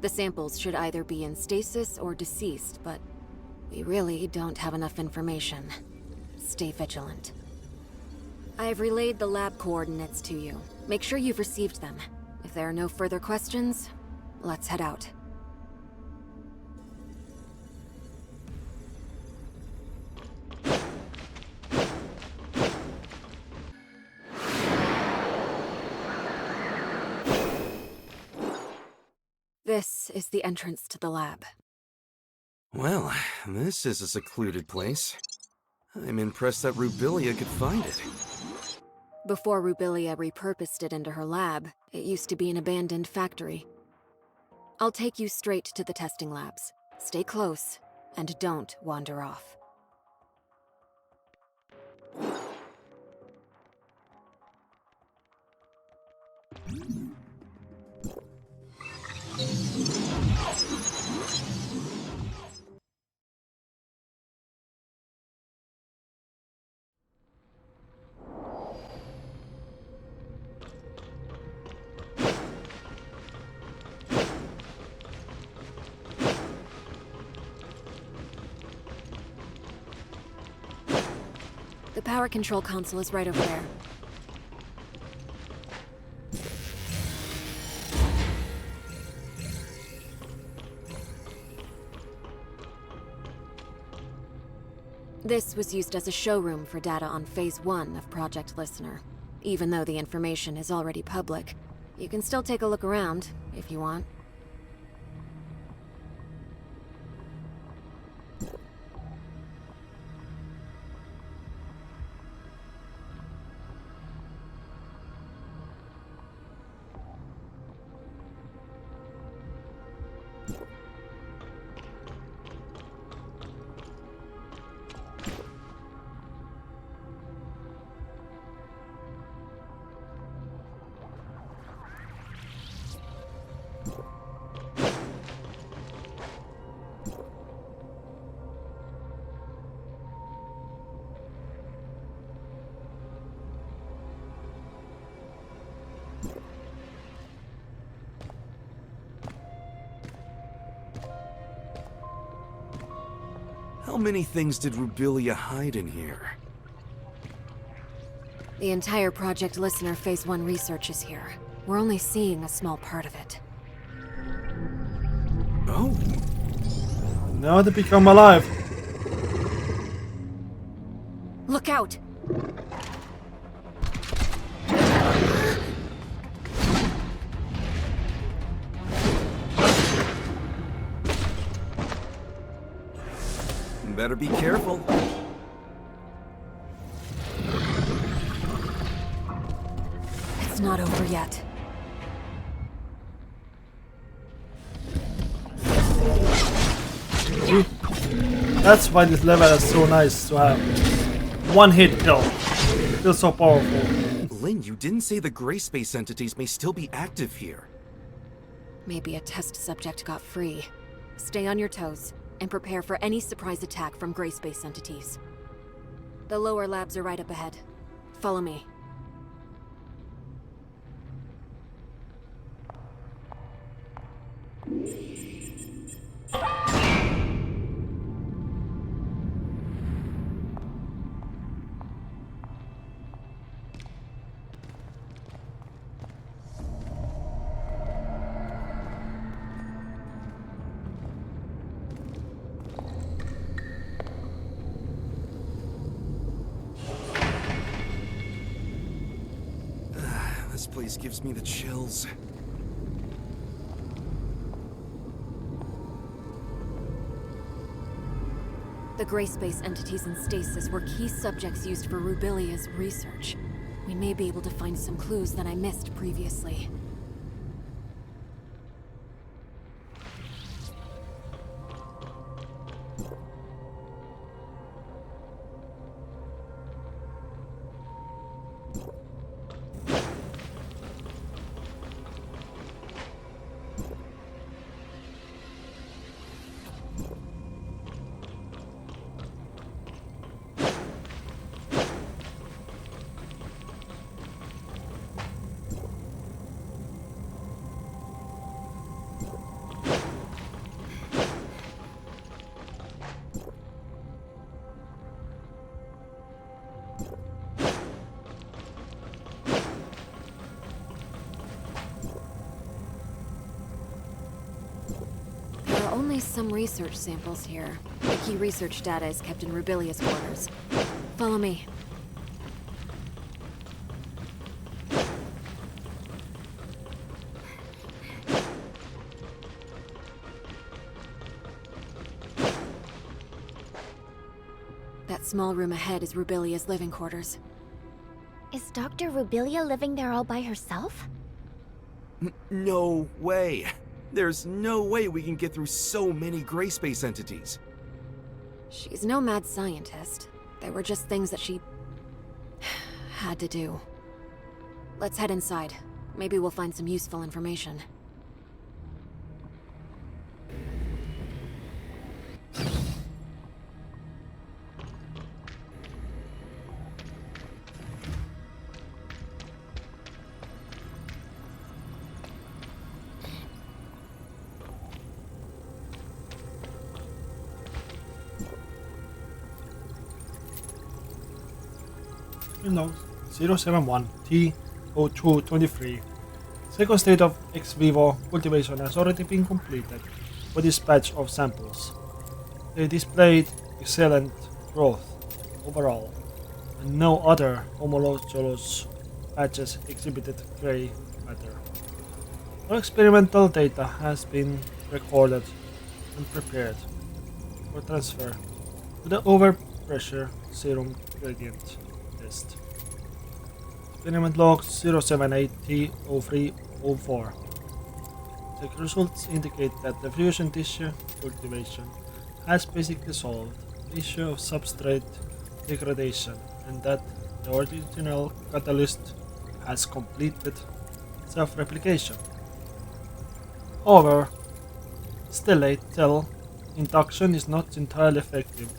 The samples should either be in stasis or deceased, but we really don't have enough information. Stay vigilant. I have relayed the lab coordinates to you. Make sure you've received them. If there are no further questions, let's head out. This is the entrance to the lab. Well, this is a secluded place. I'm impressed that Rubilia could find it. Before Rubilia repurposed it into her lab, it used to be an abandoned factory. I'll take you straight to the testing labs. Stay close, and don't wander off. The power control console is right over there. This was used as a showroom for data on Phase 1 of Project Listener. Even though the information is already public, you can still take a look around, if you want. How many things did Rubilia hide in here? The entire Project Listener Phase 1 research is here. We're only seeing a small part of it. Oh? Now they become alive. Look out! Better be careful. It's not over yet. That's why this level is so nice to have. One hit kill. Feels so powerful. Lin, you didn't say the gray space entities may still be active here. Maybe a test subject got free. Stay on your toes, and prepare for any surprise attack from gray space entities. The lower labs are right up ahead. Follow me. place gives me the chills. The gray space entities in stasis were key subjects used for Rubilia's research. We may be able to find some clues that I missed previously. There are only some research samples here. The key research data is kept in Rubilia's quarters. Follow me. That small room ahead is Rubilia's living quarters. Is Dr. Rubilia living there all by herself? No way! There's no way we can get through so many gray space entities. She's no mad scientist. They were just things that she had to do. Let's head inside. Maybe we'll find some useful information. Windows 071 T0223. Second state of ex vivo cultivation has already been completed for this batch of samples. They displayed excellent growth overall, and no other homologous batches exhibited gray matter. All experimental data has been recorded and prepared for transfer to the overpressure serum gradient test. Experiment log 078T0304. The results indicate that the fusion tissue cultivation has basically solved the issue of substrate degradation and that the original catalyst has completed self-replication. However, stellate cell induction is not entirely effective,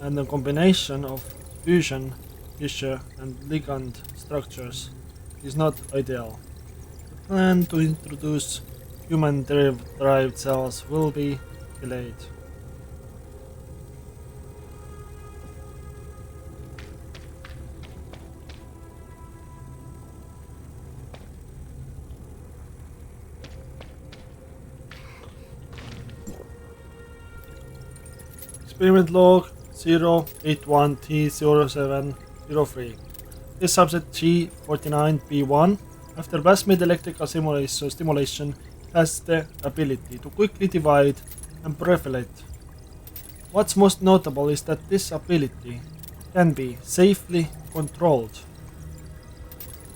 and the combination of fusion tissue and ligand structures is not ideal. The plan to introduce human-derived cells will be delayed. Experiment log 081T0703. This subset G49B1, after plasmid electrical stimulation, has the ability to quickly divide and proliferate. What's most notable is that this ability can be safely controlled.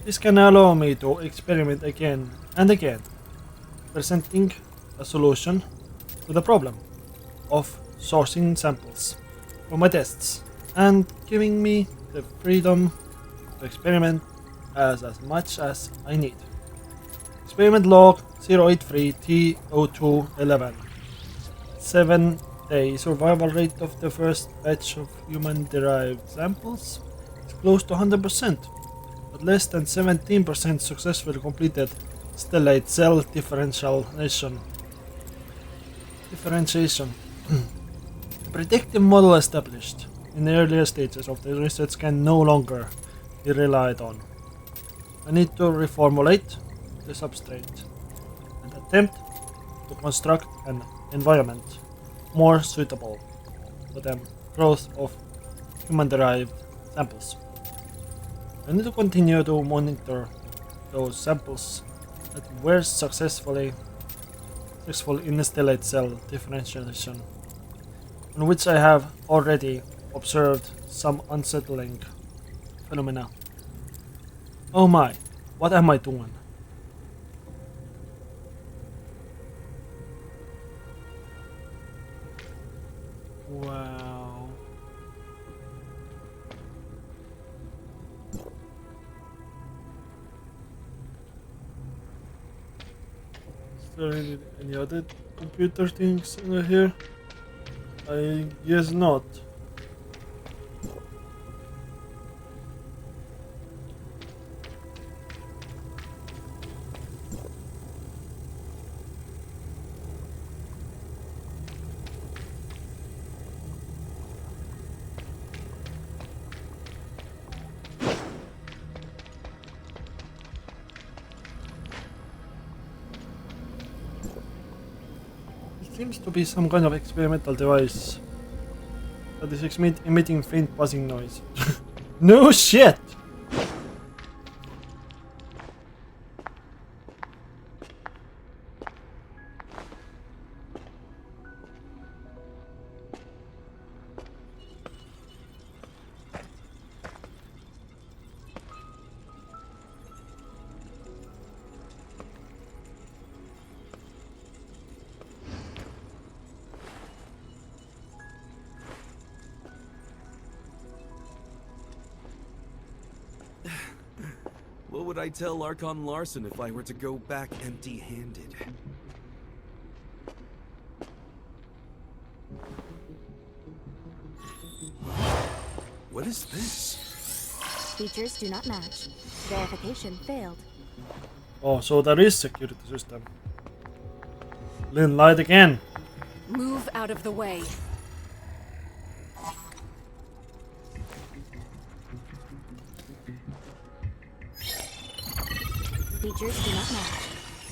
This can allow me to experiment again and again, presenting a solution to the problem of sourcing samples for my tests and giving me the freedom to experiment as much as I need. Experiment log 083T0211. 7-day survival rate of the first batch of human-derived samples is close to 100%, but less than 17% successfully completed stellate cell differentiation. The predictive model established in the earlier stages of the research can no longer be relied on. I need to reformulate the substrate and attempt to construct an environment more suitable for the growth of human-derived samples. I need to continue to monitor those samples that were successful in stellate cell differentiation, on which I have already observed some unsettling phenomena. Oh my, what am I doing? Wow. Is there any other computer things in here? I guess not. Seems to be some kind of experimental device that is emitting faint buzzing noise. No shit! What would I tell Archon Larson if I were to go back empty-handed? What is this? Features do not match. Verification failed. Oh, so there is security system. Lynn lied again. Move out of the way. Features do not match.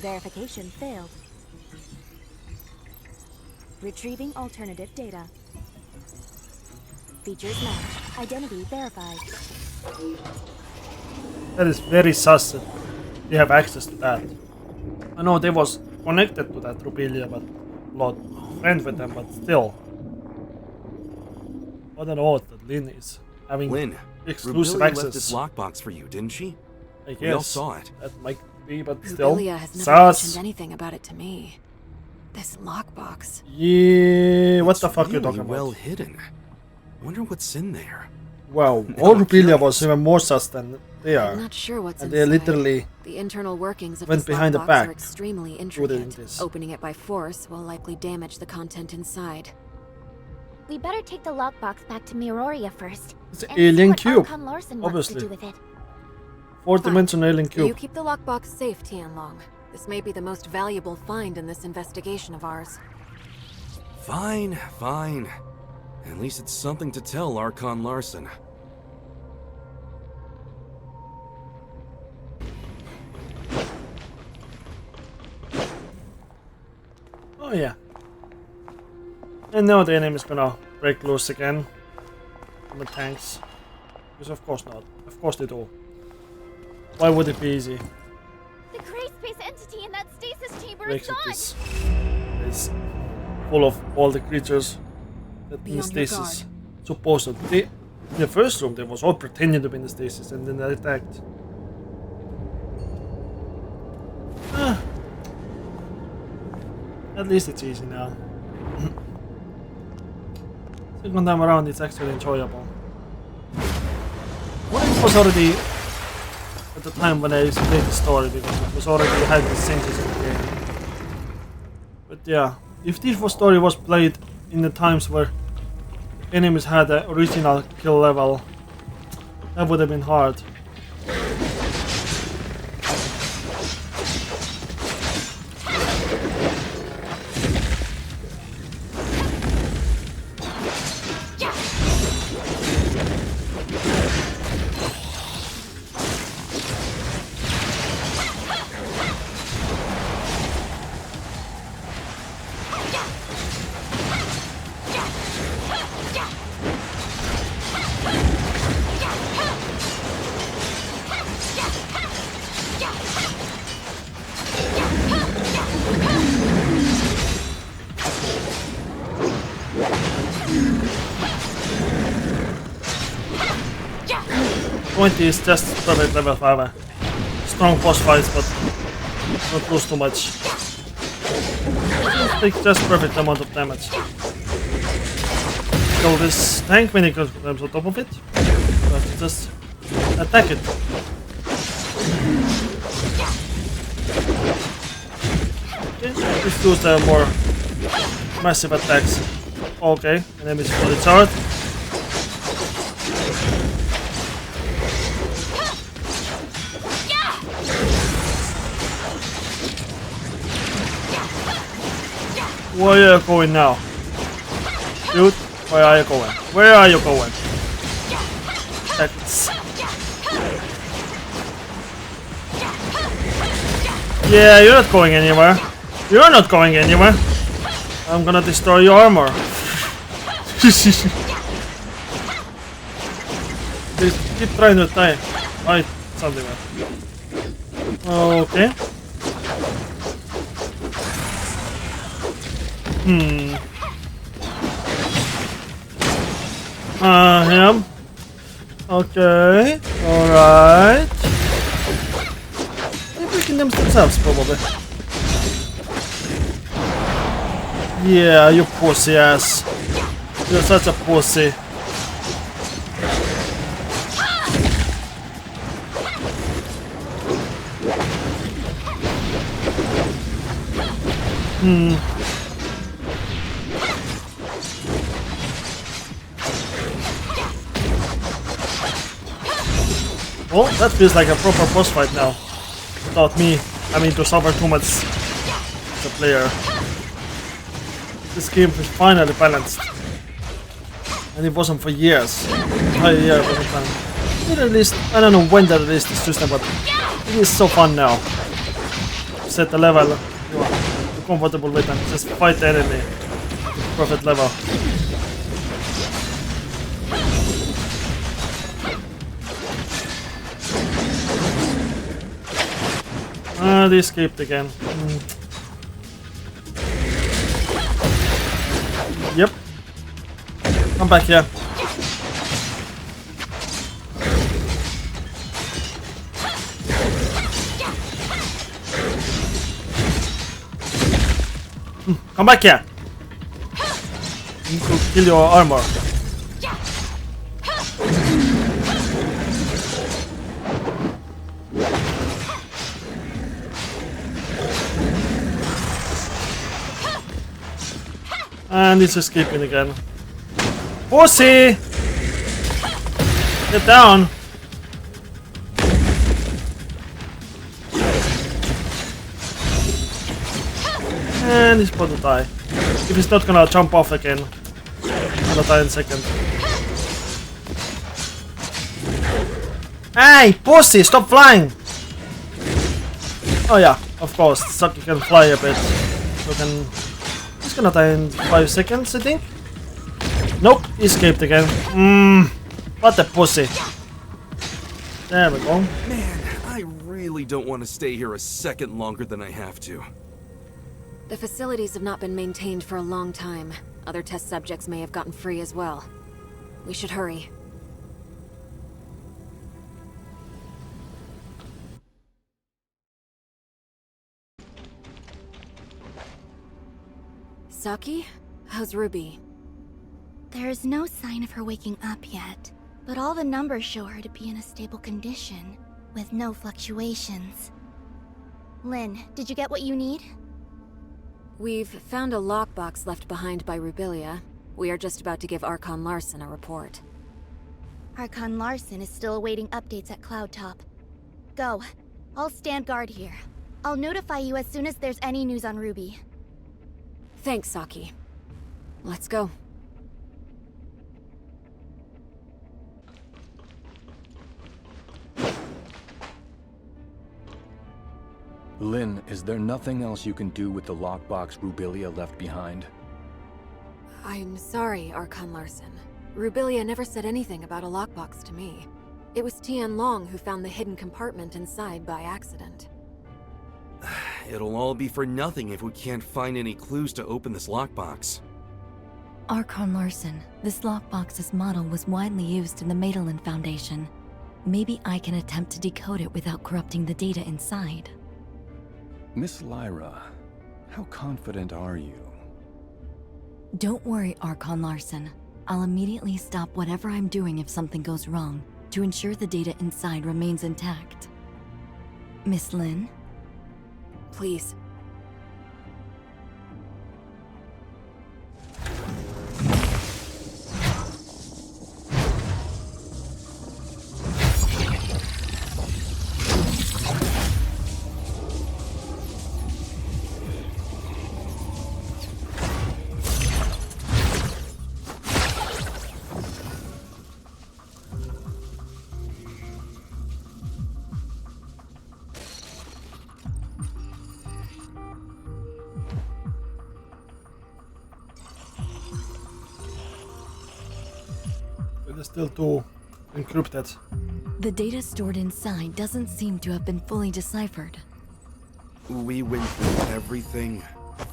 Verification failed. Retrieving alternative data. Features match. Identity verified. That is very sus that they have access to that. I know they was connected to that Rubilia, but blood friend with them, but still. What an odd that Lynn is having Lynn, exclusive Rubilia left access. this lockbox for you, didn't she? I guess We all saw it. that might be, but still. Rubilia has never Sus. mentioned anything about it to me. This lockbox. Yeah, what It's the fuck you really talking about? well hidden. Wonder what's in there. Wow, Now all I'm Rubilia was curious. even more sus than they I'm are. not sure what's And inside. they literally The internal workings of went this behind the lockbox back are extremely put it in intricate. this. Opening it by force will likely damage the content inside. We better take the lockbox back to Miroria first. It's an and see alien what cube, Archon Larson wants to obviously. do with it. Fourth-dimensional alien You cube. keep the lockbox safe, Tianlong. This may be the most valuable find in this investigation of ours. Fine, fine. At least it's something to tell Archon Larson. Oh yeah. And now the enemy's gonna break loose again from the tanks. Because of course not. Of course they do. Why would it be easy? The gray space entity in that stasis chamber is Makes it gone! this is full of all the creatures that Be in the on your stasis. Supposedly, in the first room they was all pretending to be in the stasis and then they attacked. Ah. At least it's easy now. Second time around it's actually enjoyable. Well, it was already at the time when I played the story because it was already had the changes in the game. But yeah, if this story was played in the times where enemies had the original kill level, that would have been hard. 20 is just perfect level 5. Strong boss fights, but not lose too much. Take just perfect amount of damage. So this tank when it comes on top of it, you have to just attack it. Okay, let's use the more massive attacks. Okay, enemy is fully charged. Where are you going now? Dude, where are you going? Where are you going? That's... Yeah, you're not going anywhere. You're not going anywhere. I'm gonna destroy your armor. They keep trying to fight something like. Okay. Him. Okay. Alright. They're breaking them themselves, probably. Yeah, you pussy ass. You're such a pussy. Well, that feels like a proper boss fight now. Without me having to suffer too much as a player. This game is finally balanced. And it wasn't for years. Entire year it wasn't balanced. They released, I don't know when they released this system, but it is so fun now. Set the level you're comfortable with and just fight the enemy at the perfect level. They escaped again. Yep. Come back here. Come back here. You need to kill your armor. And he's escaping again. Pussy! Get down! And he's about to die. If he's not gonna jump off again, he's gonna die in a second. Hey! Pussy! Stop flying! Oh yeah, of course. Sucky can fly a bit. So can... He's gonna die in 5 seconds, I think. Nope, he escaped again. What a pussy. There we go. Man, I really don't want to stay here a second longer than I have to. The facilities have not been maintained for a long time. Other test subjects may have gotten free as well. We should hurry. Saki? How's Ruby? There's no sign of her waking up yet, but all the numbers show her to be in a stable condition, with no fluctuations. Lynn, did you get what you need? We've found a lockbox left behind by Rubilia. We are just about to give Archon Larson a report. Archon Larson is still awaiting updates at Cloud Top. Go. I'll stand guard here. I'll notify you as soon as there's any news on Ruby. Thanks, Saki. Let's go. Lynn, is there nothing else you can do with the lockbox Rubilia left behind? I'm sorry, Archon Larson. Rubilia never said anything about a lockbox to me. It was Tian Long who found the hidden compartment inside by accident. It'll all be for nothing if we can't find any clues to open this lockbox. Archon Larson, this lockbox's model was widely used in the Madeline Foundation. Maybe I can attempt to decode it without corrupting the data inside. Miss Lyra, how confident are you? Don't worry, Archon Larson. I'll immediately stop whatever I'm doing if something goes wrong, to ensure the data inside remains intact. Miss Lin? Please. It is still too encrypted. The data stored inside doesn't seem to have been fully deciphered. We went through everything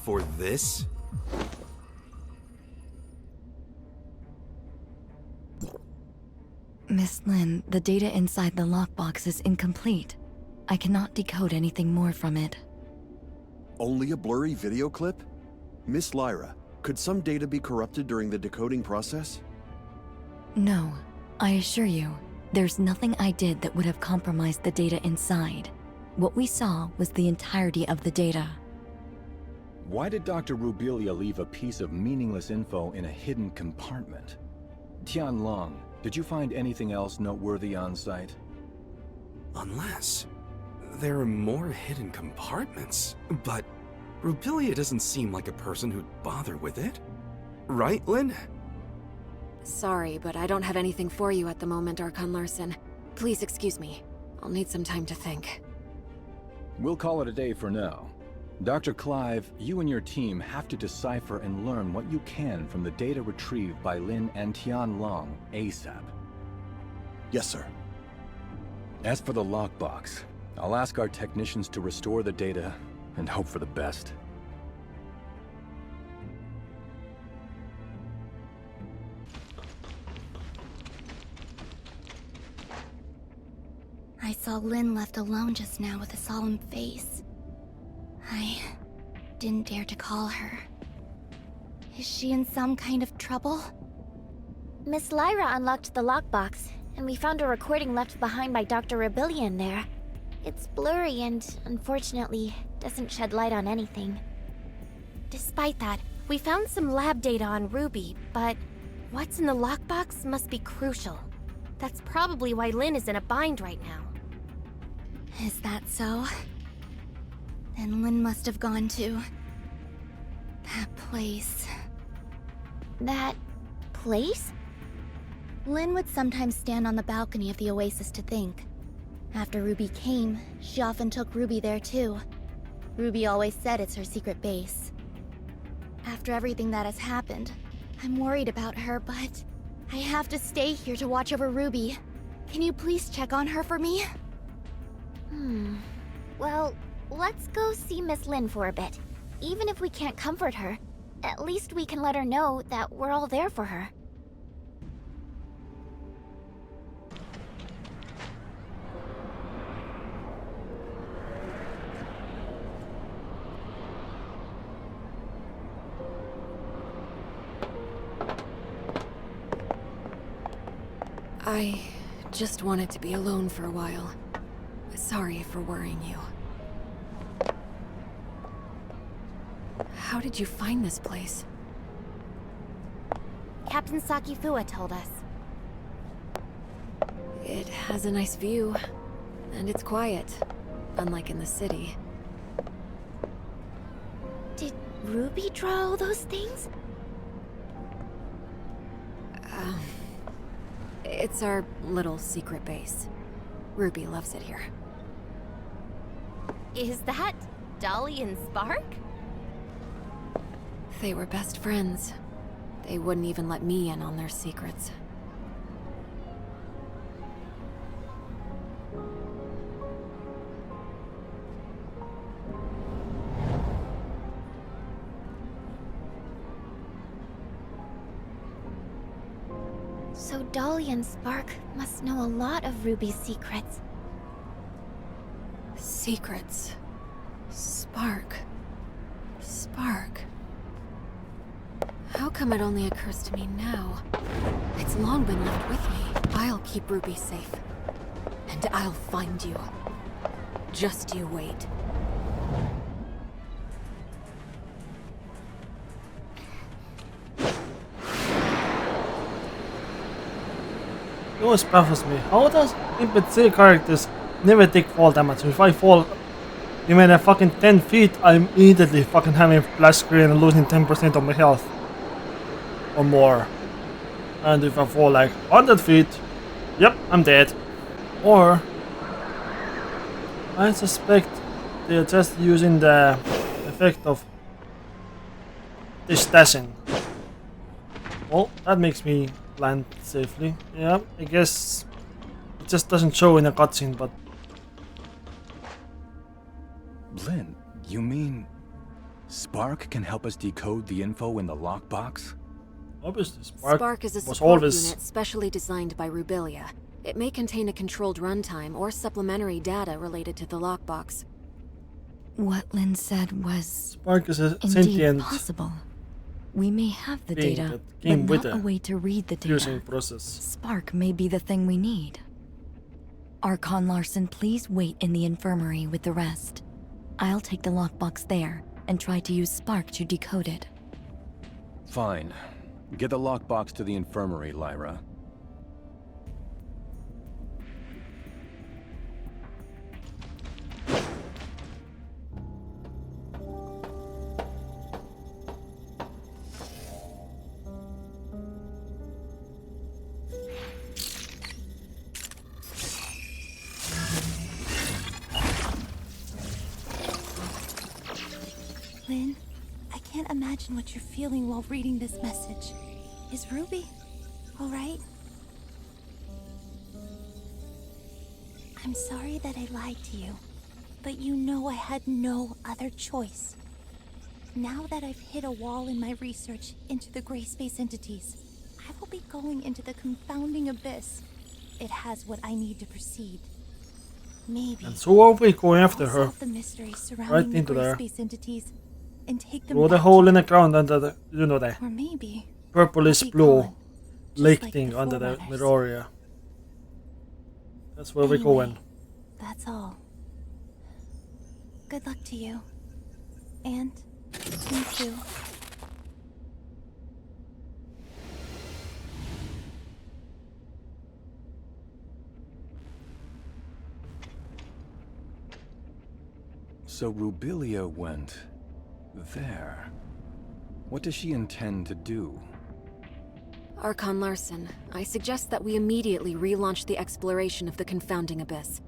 for this? Miss Lin, the data inside the lockbox is incomplete. I cannot decode anything more from it. Only a blurry video clip? Miss Lyra, could some data be corrupted during the decoding process? No, I assure you, there's nothing I did that would have compromised the data inside. What we saw was the entirety of the data. Why did Dr. Rubilia leave a piece of meaningless info in a hidden compartment? Tianlong, did you find anything else noteworthy on site? Unless there are more hidden compartments. But Rubilia doesn't seem like a person who'd bother with it. Right, Lin? Sorry, but I don't have anything for you at the moment, Archon Larson. Please excuse me. I'll need some time to think. We'll call it a day for now. Dr. Clive, you and your team have to decipher and learn what you can from the data retrieved by Lin and Tianlong ASAP. Yes, sir. As for the lockbox, I'll ask our technicians to restore the data and hope for the best. I saw Lin left alone just now with a solemn face. I didn't dare to call her. Is she in some kind of trouble? Miss Lyra unlocked the lockbox, and we found a recording left behind by Dr. Rubilia in there. It's blurry and, unfortunately, doesn't shed light on anything. Despite that, we found some lab data on Ruby, but what's in the lockbox must be crucial. That's probably why Lin is in a bind right now. Is that so? Then Lin must have gone to that place. That place? Lin would sometimes stand on the balcony of the Oasis to think. After Ruby came, she often took Ruby there too. Ruby always said it's her secret base. After everything that has happened, I'm worried about her, but I have to stay here to watch over Ruby. Can you please check on her for me? Well, let's go see Miss Lin for a bit. Even if we can't comfort her, at least we can let her know that we're all there for her. I just wanted to be alone for a while. Sorry for worrying you. How did you find this place? Captain Sakifua told us. It has a nice view, and it's quiet, unlike in the city. Did Ruby draw all those things? It's our little secret base. Ruby loves it here. Is that Dolly and Spark? They were best friends. They wouldn't even let me in on their secrets. So Dolly and Spark must know a lot of Ruby's secrets. Secrets. Spark. How come it only occurs to me now? It's long been left with me. I'll keep Ruby safe. And I'll find you. Just you wait. It always baffles me. How does NPC characters never take fall damage? If I fall even at fucking 10 feet, I'm immediately fucking having a flash screen and losing 10% of my health. Or more. And if I fall like 100 feet, yep, I'm dead. Or I suspect they're just using the effect of distashing. Well, that makes me land safely. Yeah, I guess it just doesn't show in a cutscene, but... Lynn, you mean Spark can help us decode the info in the lockbox? Obviously, Spark is a was support always... unit specially designed by Rubilia. It may contain a controlled runtime or supplementary data related to the lockbox. What Lynn said was Spark is a indeed sentient possible. We may have the being data, that came but with not a a way to read the using data. process. Spark may be the thing we need. Archon Larson, please wait in the infirmary with the rest. I'll take the lockbox there and try to use Spark to decode it. Fine. Get the lockbox to the infirmary, Lyra. Lynn, I can't imagine what you're feeling while reading this message. Is Ruby all right? I'm sorry that I lied to you, but you know I had no other choice. Now that I've hit a wall in my research into the gray space entities, I will be going into the confounding abyss. It has what I need to proceed. Maybe. And so are we going after I'll her. solve the mysteries surrounding Right the into gray there. space entities and take them Through the back hole to in the you. ground under the, you know, the Or maybe purplish I'll be blue gone, just lake like thing the under the Forerunners. Miroria. That's where we're Anyway, going. That's all. Good luck to you. And me too. So Rubilia went there. What does she intend to do? Archon Larson, I suggest that we immediately relaunch the exploration of the Confounding Abyss.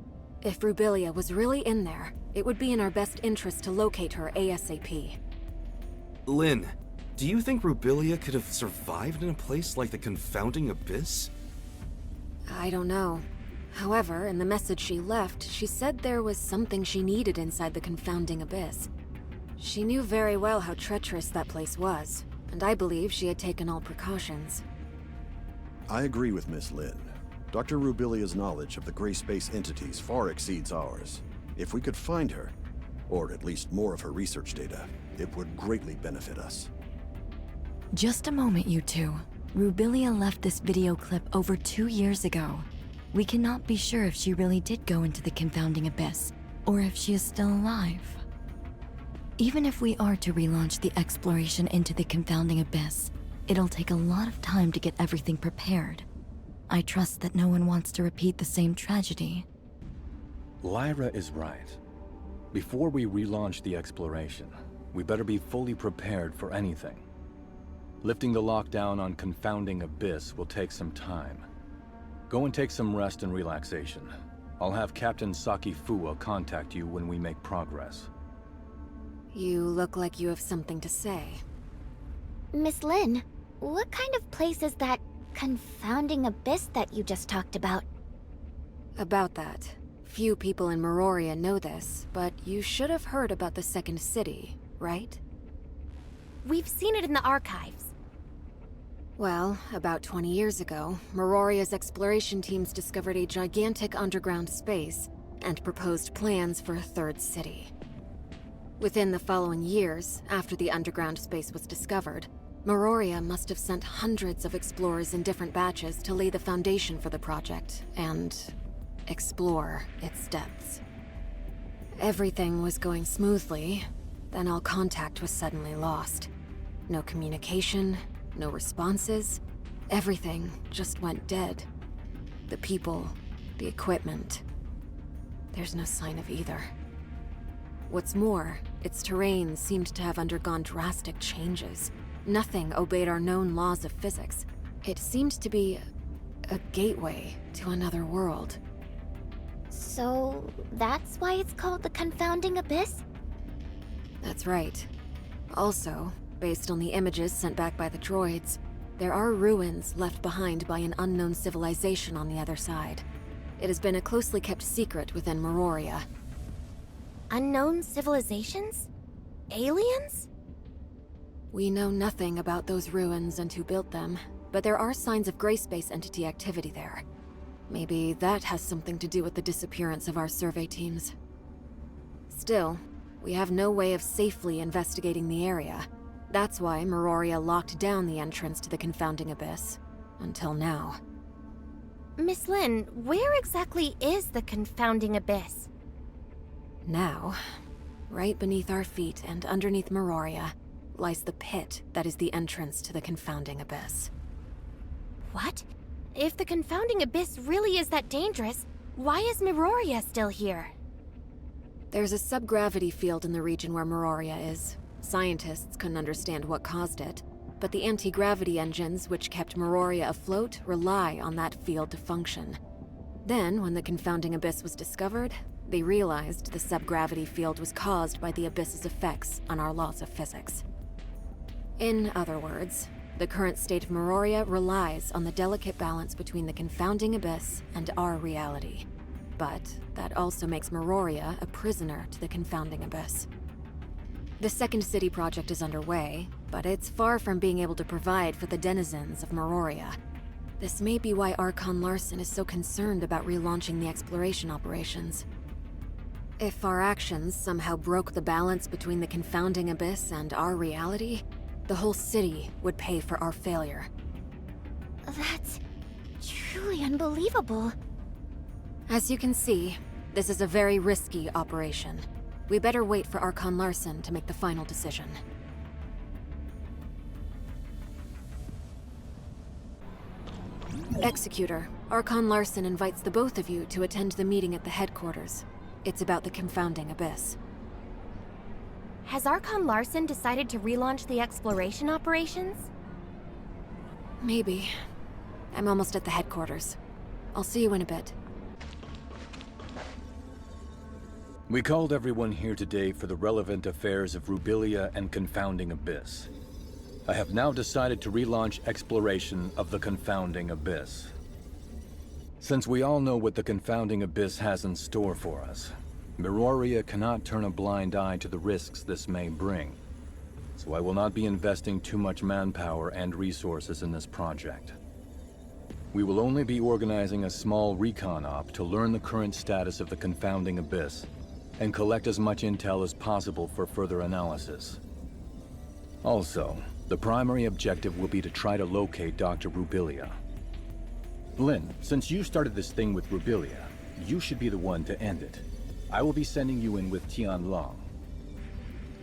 If Rubilia was really in there, it would be in our best interest to locate her ASAP. Lynn, do you think Rubilia could have survived in a place like the Confounding Abyss? I don't know. However, in the message she left, she said there was something she needed inside the Confounding Abyss. She knew very well how treacherous that place was, and I believe she had taken all precautions. I agree with Miss Lynn. Dr. Rubilia's knowledge of the gray space entities far exceeds ours. If we could find her, or at least more of her research data, it would greatly benefit us. Just a moment, you two. Rubilia left this video clip over 2 years ago. We cannot be sure if she really did go into the Confounding Abyss, or if she is still alive. Even if we are to relaunch the exploration into the Confounding Abyss, it'll take a lot of time to get everything prepared. I trust that no one wants to repeat the same tragedy. Lyra is right. Before we relaunch the exploration, we better be fully prepared for anything. Lifting the lockdown on Confounding Abyss will take some time. Go and take some rest and relaxation. I'll have Captain Saki Fuwa contact you when we make progress. You look like you have something to say. Miss Lynn, what kind of place is that confounding abyss that you just talked about? About that. Few people in Meroria know this, but you should have heard about the Second City, right? We've seen it in the archives. Well, about 20 years ago, Miroria's exploration teams discovered a gigantic underground space and proposed plans for a third city. Within the following years, after the underground space was discovered, Miroria must have sent hundreds of explorers in different batches to lay the foundation for the project and explore its depths. Everything was going smoothly, then all contact was suddenly lost. No communication, no responses. Everything just went dead. The people, the equipment. There's no sign of either. What's more, its terrain seemed to have undergone drastic changes. Nothing obeyed our known laws of physics. It seemed to be a gateway to another world. So, that's why it's called the Confounding Abyss? That's right. Also, based on the images sent back by the droids, there are ruins left behind by an unknown civilization on the other side. It has been a closely kept secret within Miroria. Unknown civilizations? Aliens? We know nothing about those ruins and who built them, but there are signs of gray space entity activity there. Maybe that has something to do with the disappearance of our survey teams. Still, we have no way of safely investigating the area. That's why Miroria locked down the entrance to the Confounding Abyss. Until now. Miss Lin, where exactly is the Confounding Abyss? Now, right beneath our feet and underneath Miroria, lies the pit that is the entrance to the Confounding Abyss. What? If the Confounding Abyss really is that dangerous, why is Miroria still here? There's a subgravity field in the region where Miroria is. Scientists couldn't understand what caused it, but the anti-gravity engines which kept Miroria afloat rely on that field to function. Then, when the Confounding Abyss was discovered, they realized the subgravity field was caused by the Abyss's effects on our laws of physics. In other words, the current state of Miroria relies on the delicate balance between the Confounding Abyss and our reality. But that also makes Miroria a prisoner to the Confounding Abyss. The Second City project is underway, but it's far from being able to provide for the denizens of Miroria. This may be why Archon Larson is so concerned about relaunching the exploration operations. If our actions somehow broke the balance between the Confounding Abyss and our reality, the whole city would pay for our failure. That's truly unbelievable. As you can see, this is a very risky operation. We better wait for Archon Larson to make the final decision. Executor, Archon Larson invites the both of you to attend the meeting at the headquarters. It's about the Confounding Abyss. Has Archon Larson decided to relaunch the exploration operations? Maybe. I'm almost at the headquarters. I'll see you in a bit. We called everyone here today for the relevant affairs of Rubilia and Confounding Abyss. I have now decided to relaunch exploration of the Confounding Abyss. Since we all know what the Confounding Abyss has in store for us, Miroria cannot turn a blind eye to the risks this may bring. So I will not be investing too much manpower and resources in this project. We will only be organizing a small recon op to learn the current status of the Confounding Abyss and collect as much intel as possible for further analysis. Also, the primary objective will be to try to locate Dr. Rubilia. Lin, since you started this thing with Rubilia, you should be the one to end it. I will be sending you in with Tian Long.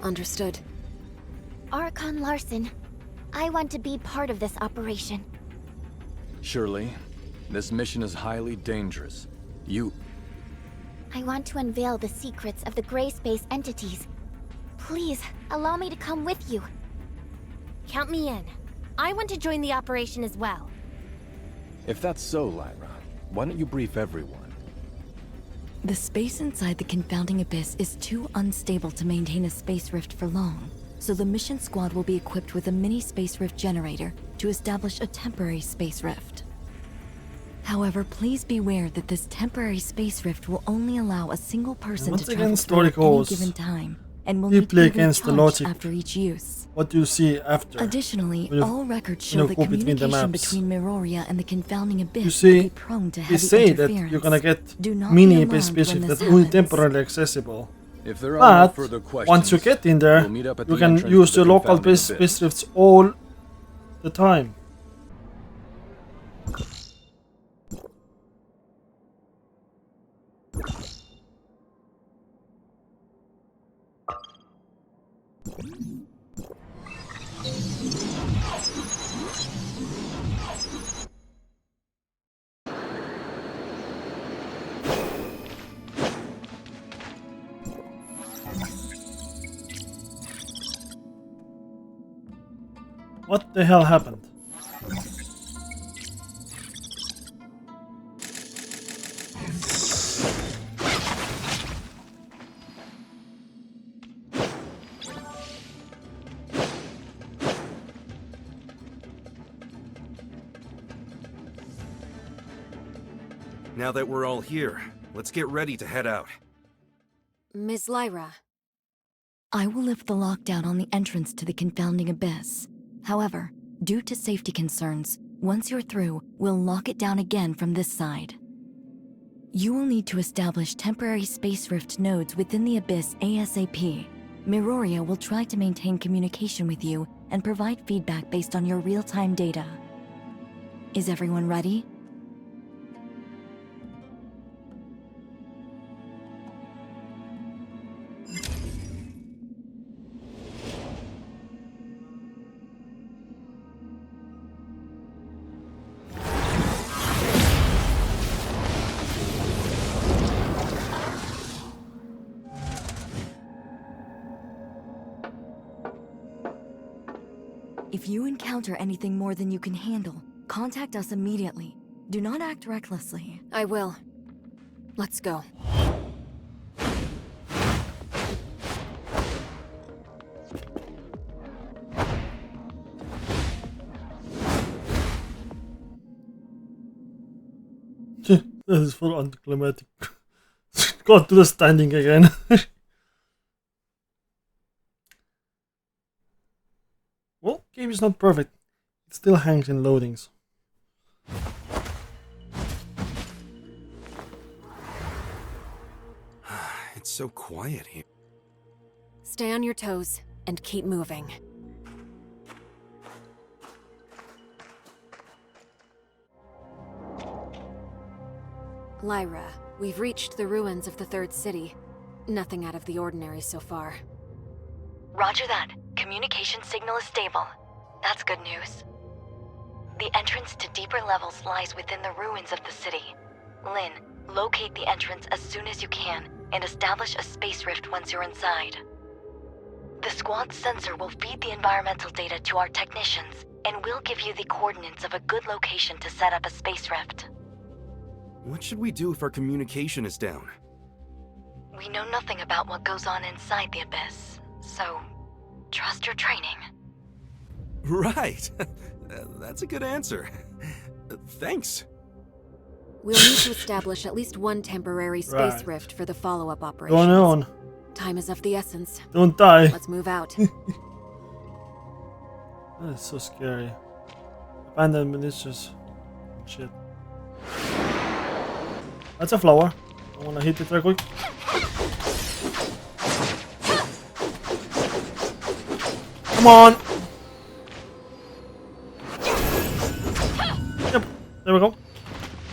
Understood. Archon Larson, I want to be part of this operation. Shirley, this mission is highly dangerous. I want to unveil the secrets of the gray space entities. Please, allow me to come with you. Count me in. I want to join the operation as well. If that's so, Lyra, why don't you brief everyone? The space inside the Confounding Abyss is too unstable to maintain a space rift for long, so the mission squad will be equipped with a mini space rift generator to establish a temporary space rift. However, please beware that this temporary space rift will only allow a single person Once to again, travel story through at any goes. given time, and will need to deeply be against the recharged logic. after each use. What you see after. Additionally, when you- all records when show you that go between the communication maps. between Miroria and the Confounding Abyss You see, will be prone to they heavy say that interference. you're gonna get Do not be mini alarmed abyss when spaceships this that are only happens. temporarily accessible. If there are no But further questions, once you get in there, we'll meet up at you the can entrance use to the local Confounding base Abyss. spaceships all the time. What the hell happened? Now that we're all here, let's get ready to head out. Ms. Lyra, I will lift the lockdown on the entrance to the Confounding Abyss. However, due to safety concerns, once you're through, we'll lock it down again from this side. You will need to establish temporary space rift nodes within the Abyss ASAP. Miroria will try to maintain communication with you and provide feedback based on your real-time data. Is everyone ready? If you encounter anything more than you can handle, contact us immediately. Do not act recklessly. I will. Let's go. That is full anticlimactic. Got to the standing again. Well, game is not perfect. It still hangs in loadings. It's so quiet here. Stay on your toes and keep moving. Lyra, we've reached the ruins of the Third City. Nothing out of the ordinary so far. Roger that. Communication signal is stable. That's good news. The entrance to deeper levels lies within the ruins of the city. Lynn, locate the entrance as soon as you can and establish a space rift once you're inside. The squad's sensor will feed the environmental data to our technicians and we'll give you the coordinates of a good location to set up a space rift. What should we do if our communication is down? We know nothing about what goes on inside the Abyss, so trust your training. Right! That's a good answer. Thanks. We'll need to establish at least one temporary space Right. rift for the follow-up operations. Going on. Time is of the essence. Don't die. Let's move out. That is so scary. Abandoned militias. Shit. That's a flower. I wanna hit it real quick. Come on! Yep, there we go.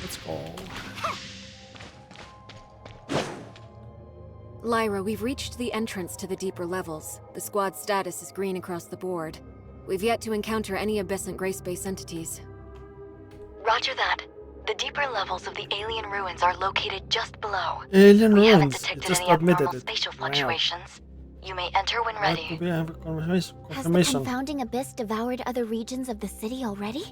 Let's go. Lyra, we've reached the entrance to the deeper levels. The squad's status is green across the board. We've yet to encounter any abyssant gray space entities. Roger that. The deeper levels of the alien ruins are located just below. Alien We haven't ruins. It detected just any admitted abnormal it. spatial Wow. fluctuations. You may enter when How do ready. we have a Has the confirmation? Confounding Abyss devoured other regions of the city already?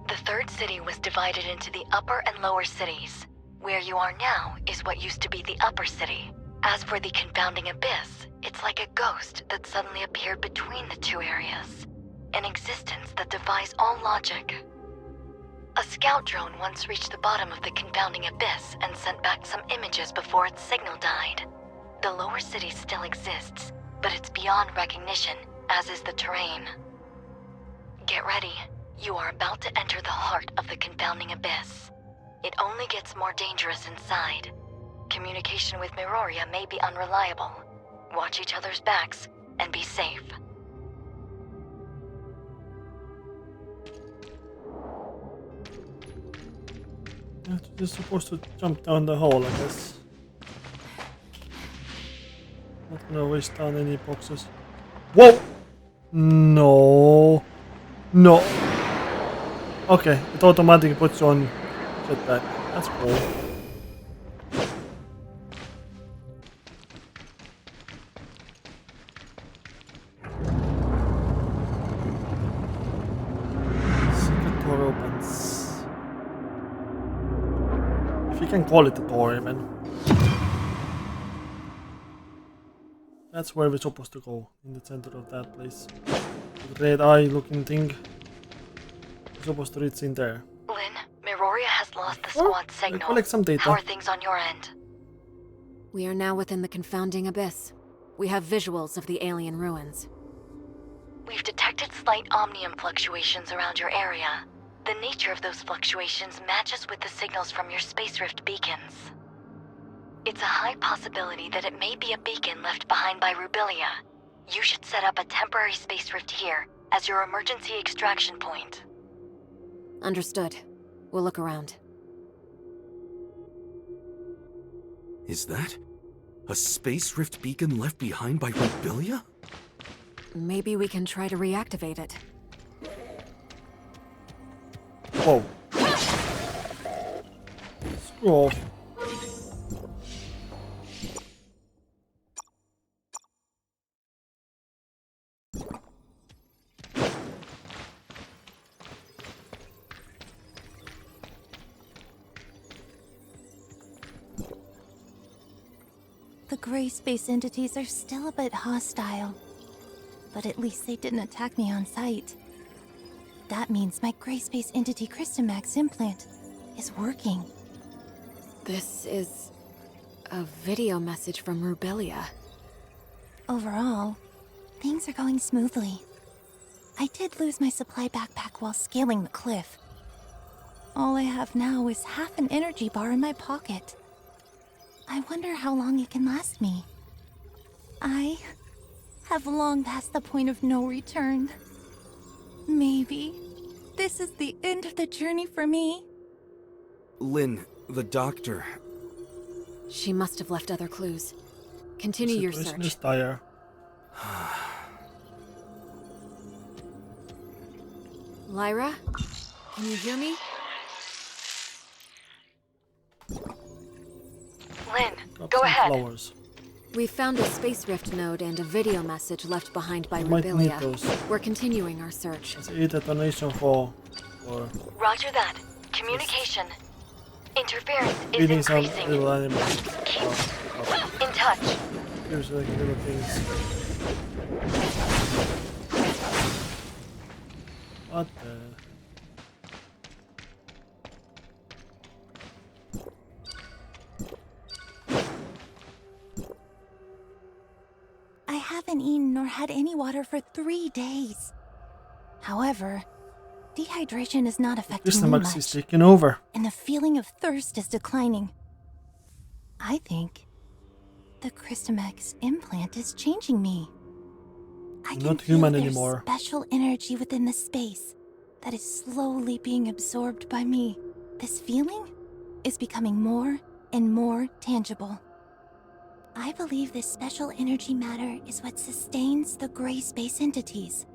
The Third City was divided into the upper and lower cities. Where you are now is what used to be the upper city. As for the Confounding Abyss, it's like a ghost that suddenly appeared between the two areas. An existence that defies all logic. A scout drone once reached the bottom of the Confounding Abyss and sent back some images before its signal died. The lower city still exists, but it's beyond recognition, as is the terrain. Get ready. You are about to enter the heart of the Confounding Abyss. It only gets more dangerous inside. Communication with Miroria may be unreliable. Watch each other's backs, and be safe. You're supposed to jump down the hole, I guess. Not gonna waste down any boxes. Whoa! No. No. Okay, it automatically puts you on jetpack. That's cool. Secret door opens. If you can call it a door even. That's where we're supposed to go, in the center of that place. The red eye looking thing. We're supposed to reach in there. Lynn, Miroria has lost the squad signal. Collect some data. How are things on your end? We are now within the Confounding Abyss. We have visuals of the alien ruins. We've detected slight omnium fluctuations around your area. The nature of those fluctuations matches with the signals from your space rift beacons. It's a high possibility that it may be a beacon left behind by Rubilia. You should set up a temporary space rift here as your emergency extraction point. Understood. We'll look around. Is that a space rift beacon left behind by Rubilia? Maybe we can try to reactivate it. Whoa. Screw off. The gray space entities are still a bit hostile, but at least they didn't attack me on sight. That means my gray space entity Christomax implant is working. This is a video message from Rubilia. Overall, things are going smoothly. I did lose my supply backpack while scaling the cliff. All I have now is half an energy bar in my pocket. I wonder how long it can last me. I have long passed the point of no return. Maybe this is the end of the journey for me. Lynn, the doctor. She must have left other clues. Continue your Situation search. is dire. Lyra? Can you hear me? Lynn, Drop go some ahead. flowers. We found a space rift node and a video message left behind by We might need Rubilia. those. We're continuing our search. Let's eat a donation for Roger that. Communication. Interference is feeding some increasing. little animals. Keep in touch. Here's like little things. What the? I haven't eaten nor had any water for 3 days. However, dehydration is not affecting me Christomax is much, taking over. and the feeling of thirst is declining. I think the Christomax implant is changing me. I can Not feel human there's anymore. special energy within the space that is slowly being absorbed by me. This feeling is becoming more and more tangible. I believe this special energy matter is what sustains the gray space entities.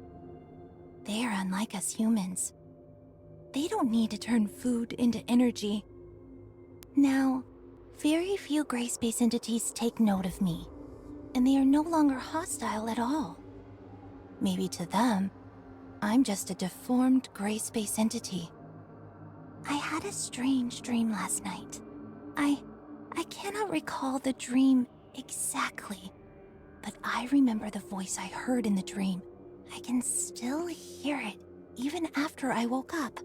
They are unlike us humans. They don't need to turn food into energy. Now, very few gray space entities take note of me, and they are no longer hostile at all. Maybe to them, I'm just a deformed gray space entity. I had a strange dream last night. I cannot recall the dream exactly, but I remember the voice I heard in the dream. I can still hear it even after I woke up.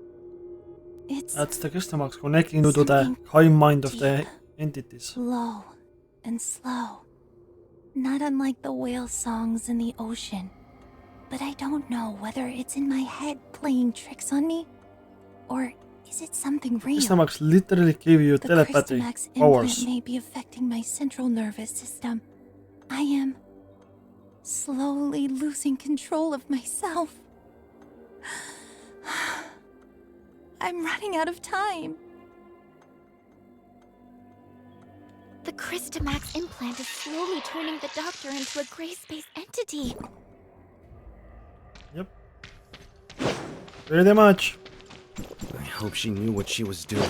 It's That's the Christomax connecting you to the something high mind of the deep, entities. low and slow. not unlike the whale songs in the ocean. But I don't know whether it's in my head playing tricks on me, or is it something real? Crystamax literally gave you The telepathy Crystamax powers. implant may be affecting my central nervous system. I am slowly losing control of myself. I'm running out of time. The Crystamax implant is slowly turning the doctor into a gray space entity. Yep. Pretty much. I hope she knew what she was doing.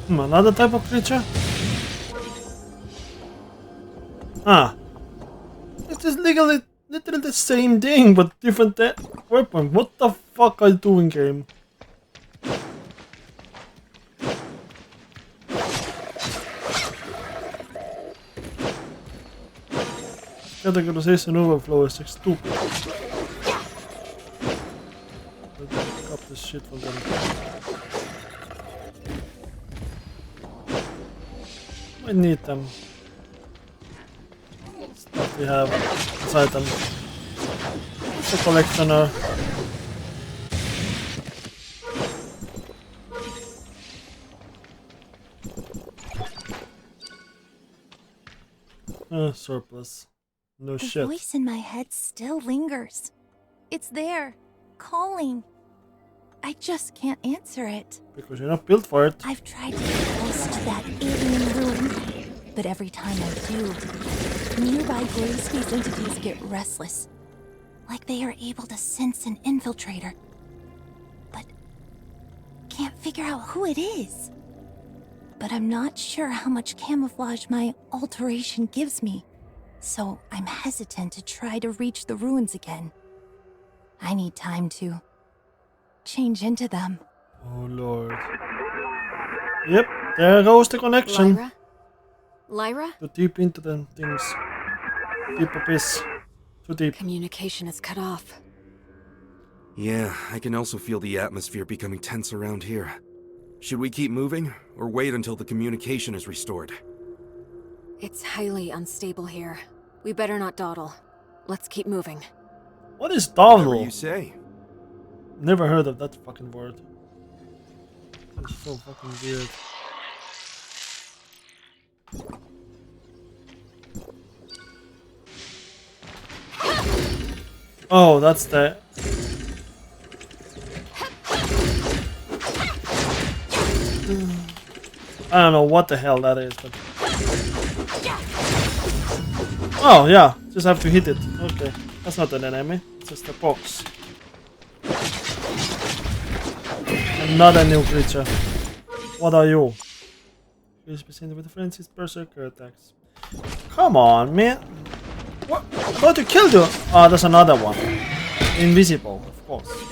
Another type of creature? Ah. It's just literally the same thing, but different weapon. What the fuck are you doing, game? Categorization overflow is like stupid. Let's pick up this shit from them. I need them. Stuff we have inside them. It's a collectioner. Surplus. No The shit. voice in my head still lingers. It's there, calling. I just can't answer it. Because you're not built for it. I've tried to get close to that alien ruin, but every time I do, nearby gray space entities get restless. Like they are able to sense an infiltrator. But can't figure out who it is. But I'm not sure how much camouflage my alteration gives me. So I'm hesitant to try to reach the ruins again. I need time to change into them. Oh lord. Yep, there goes the connection. Lyra? Lyra? Too deep into the things. Deep abyss. Too deep. Communication is cut off. Yeah, I can also feel the atmosphere becoming tense around here. Should we keep moving, or wait until the communication is restored? It's highly unstable here. We better not dawdle. Let's keep moving. What is Whatever dawdle? you say. Never heard of that fucking word. It's so fucking weird. Oh, that's the... I don't know what the hell that is, but... Oh, yeah, just have to hit it. Okay, that's not an enemy, it's just a box. Another new creature. What are you? Please be seen with the frenzied berserker attacks. Come on, man. What? I thought you killed you. Oh, there's another one. Invisible, of course.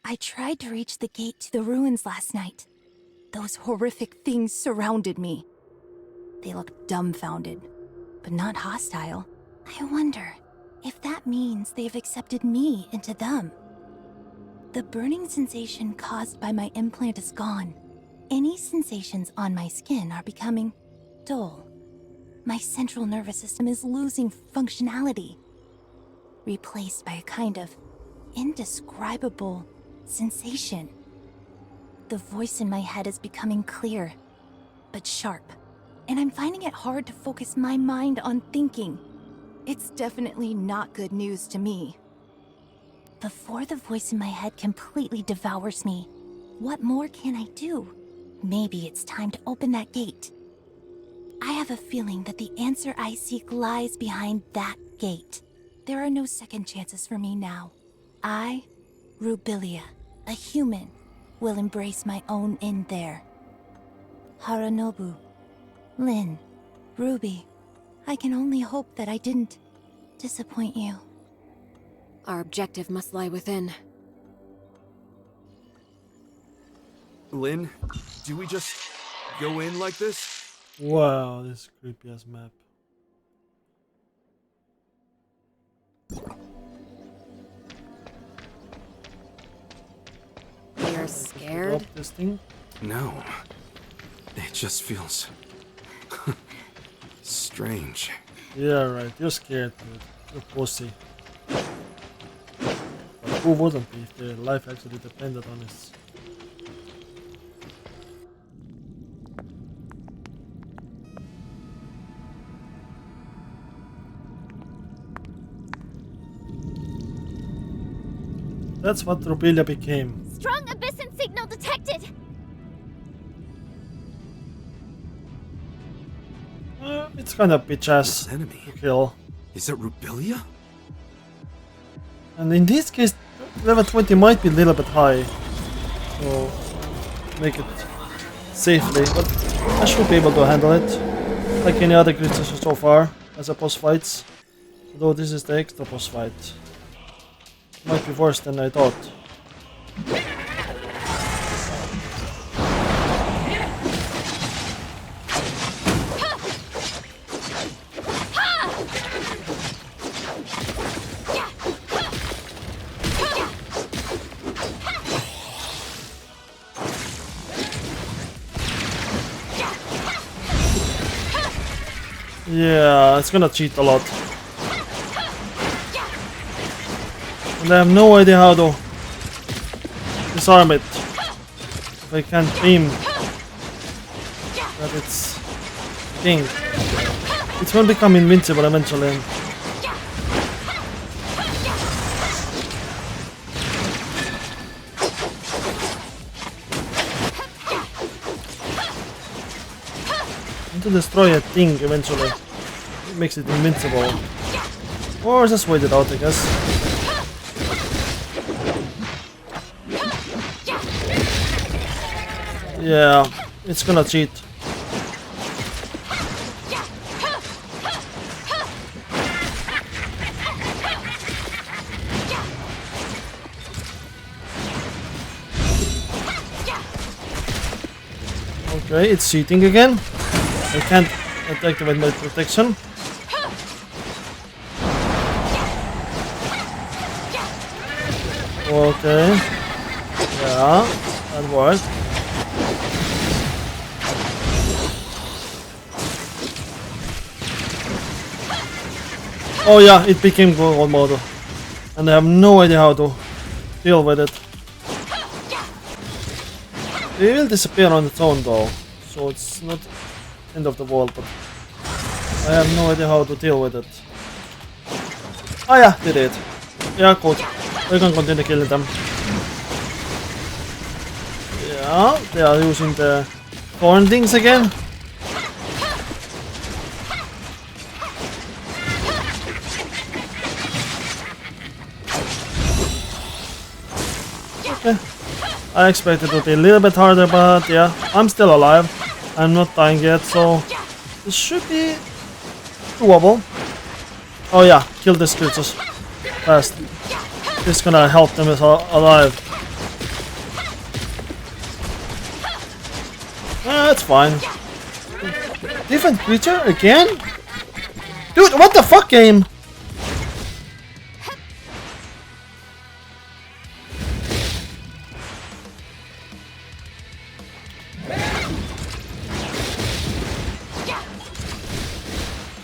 I tried to reach the gate to the ruins last night. Those horrific things surrounded me. They looked dumbfounded, but not hostile. I wonder if that means they've accepted me into them. The burning sensation caused by my implant is gone. Any sensations on my skin are becoming dull. My central nervous system is losing functionality, replaced by a kind of indescribable sensation. The voice in my head is becoming clear, but sharp, and I'm finding it hard to focus my mind on thinking. It's definitely not good news to me. Before the voice in my head completely devours me, what more can I do? Maybe it's time to open that gate. I have a feeling that the answer I seek lies behind that gate. There are no second chances for me now. I, Rubilia, a human, will embrace my own end there. Haranobu, Lynn, Ruby, I can only hope that I didn't disappoint you. Our objective must lie within. Lynn, do we just go in like this? Wow, this creepy ass map. You're scared? Drop this thing. No. It just feels strange. Yeah, right. You're scared, dude. You're pussy. But who wouldn't be if their life actually depended on this? That's what Rubilia became. Strong abyssal signal detected. It's kind of bitch ass This enemy. to kill. Is it Rubilia? And in this case, level 20 might be a little bit high. So, make it safely. But I should be able to handle it. Like any other creatures so far, as a boss fights. Although this is the extra boss fight. Might be worse than I thought. Yeah, it's gonna cheat a lot. And I have no idea how to disarm it. If I can't aim at its thing. It will become invincible eventually. To destroy a thing eventually. It makes it invincible. Or just wait it out, I guess. Yeah, it's gonna cheat. Okay, it's cheating again. I can't activate my protection. Okay. Yeah, that worked. Oh yeah, it became gold mode. And I have no idea how to deal with it. It will disappear on its own though. So it's not end of the world, but I have no idea how to deal with it. Oh yeah, did it. Yeah, good. We can continue killing them. Yeah, they are using the thorn things again. Okay. I expected it to be a little bit harder, but yeah, I'm still alive. I'm not dying yet, so this should be doable. Oh yeah, kill these creatures fast. This is gonna help them as alive. That's fine. Different creature again? Dude, what the fuck, game?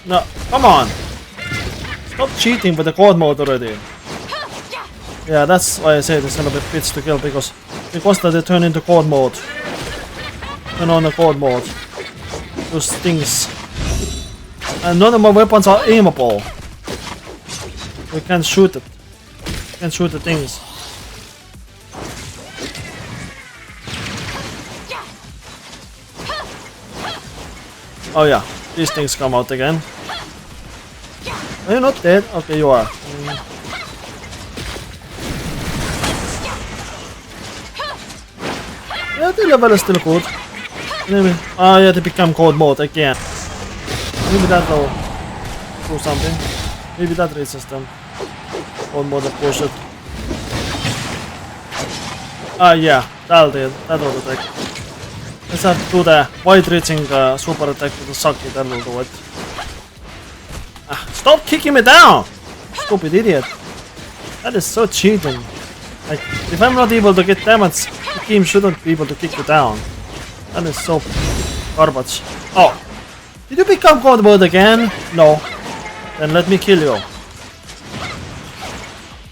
No, come on! Stop cheating with the cold mode already. Yeah, that's why I said it's gonna be bitch to kill, because they turn into cold mode. Turn on the cold mode. Those things. And none of my weapons are aimable. We can't shoot it. We can't shoot the things. Oh yeah, these things come out again. Are you not dead? Okay, you are. Yeah, the level is still good. Maybe. Ah, yeah, they become cold mode again. Maybe that will do something. Maybe that raises them. Cold mode, push it. Ah, yeah, that'll do it. That will attack. Let's have to do the wide-reaching super attack with the Saki, that will do it. Stop kicking me down! Stupid idiot. That is so cheating. Like, if I'm not able to get damage, the team shouldn't be able to kick you down. That is so garbage. Oh! Did you become God mode again? No. Then let me kill you.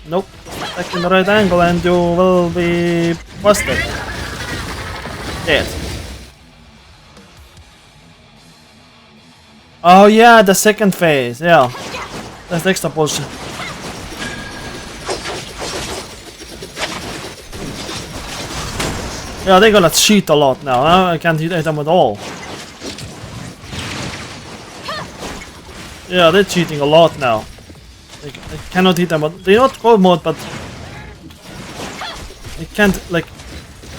Nope. Attack in the right angle and you will be busted. Dead. Oh yeah, the second phase, yeah. That's the extra bullshit. Yeah, they're gonna cheat a lot now, huh? I can't hit them at all. Yeah, they're cheating a lot now. I cannot hit them, they're not cold mode, but I can't, like,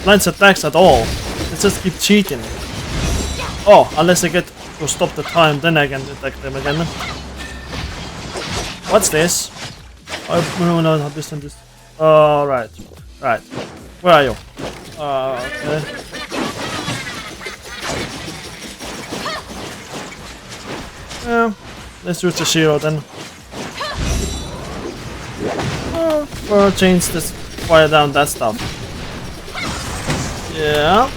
lance attacks at all. They just keep cheating. Oh, unless I get to stop the time, then I can attack them again. What's this? No, how distant is... right. Right. Where are you? Okay. Yeah, let's use the Shiro then. Or change this, fire down that stuff. Yeah,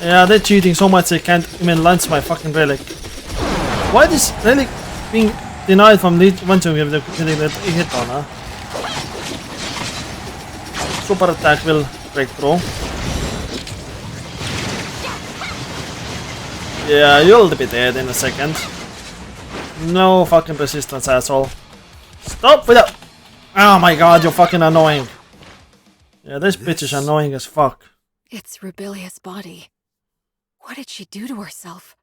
Yeah, they're cheating so much they can't even launch my fucking relic. Why is relic being denied from launching with the hit on, huh? Super attack will break through. Yeah, you'll be dead in a second. No fucking resistance, asshole. Stop with that! Oh my god, you're fucking annoying. Yeah, this bitch is annoying as fuck. It's Rubilia's body. What did she do to herself?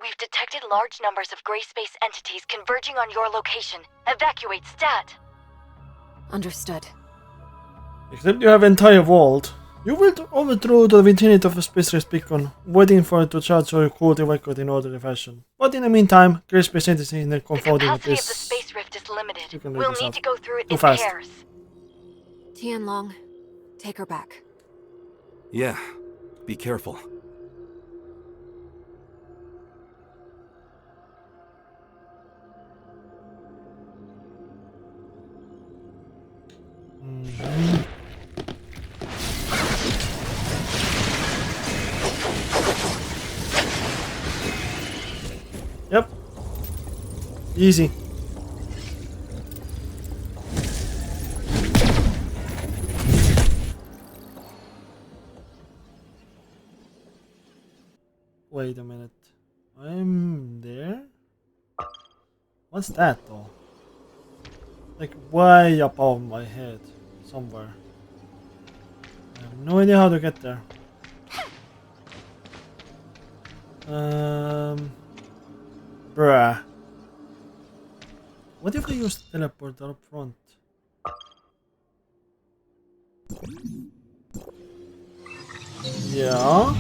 We've detected large numbers of gray space entities converging on your location. Evacuate stat. Understood. Except you have entire vault. You will overthrow the vicinity of a space race beacon, waiting for it to charge so you could evacuate in orderly fashion. But in the meantime, gray space entity in the confounding abyss. The capacity of the space rift is limited. We'll need to go through it Too in fast. pairs. Tianlong, take her back. Yeah, be careful. Yep. Easy. Wait a minute. I'm there? What's that though? Like way above my head. Somewhere. I have no idea how to get there. Bruh. What if I use the teleporter up front? Yeah.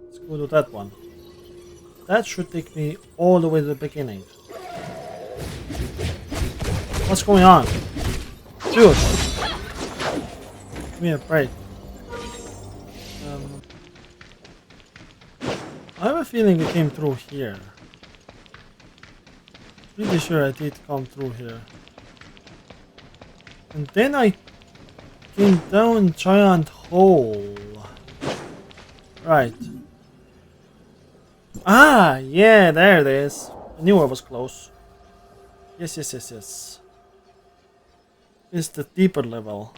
Let's go to that one. That should take me all the way to the beginning. What's going on? Dude! Give me a break. I have a feeling it came through here. Pretty sure I did come through here. And then I came down giant hole. Right. Ah, yeah, there it is. I knew I was close. Yes. It's the deeper level.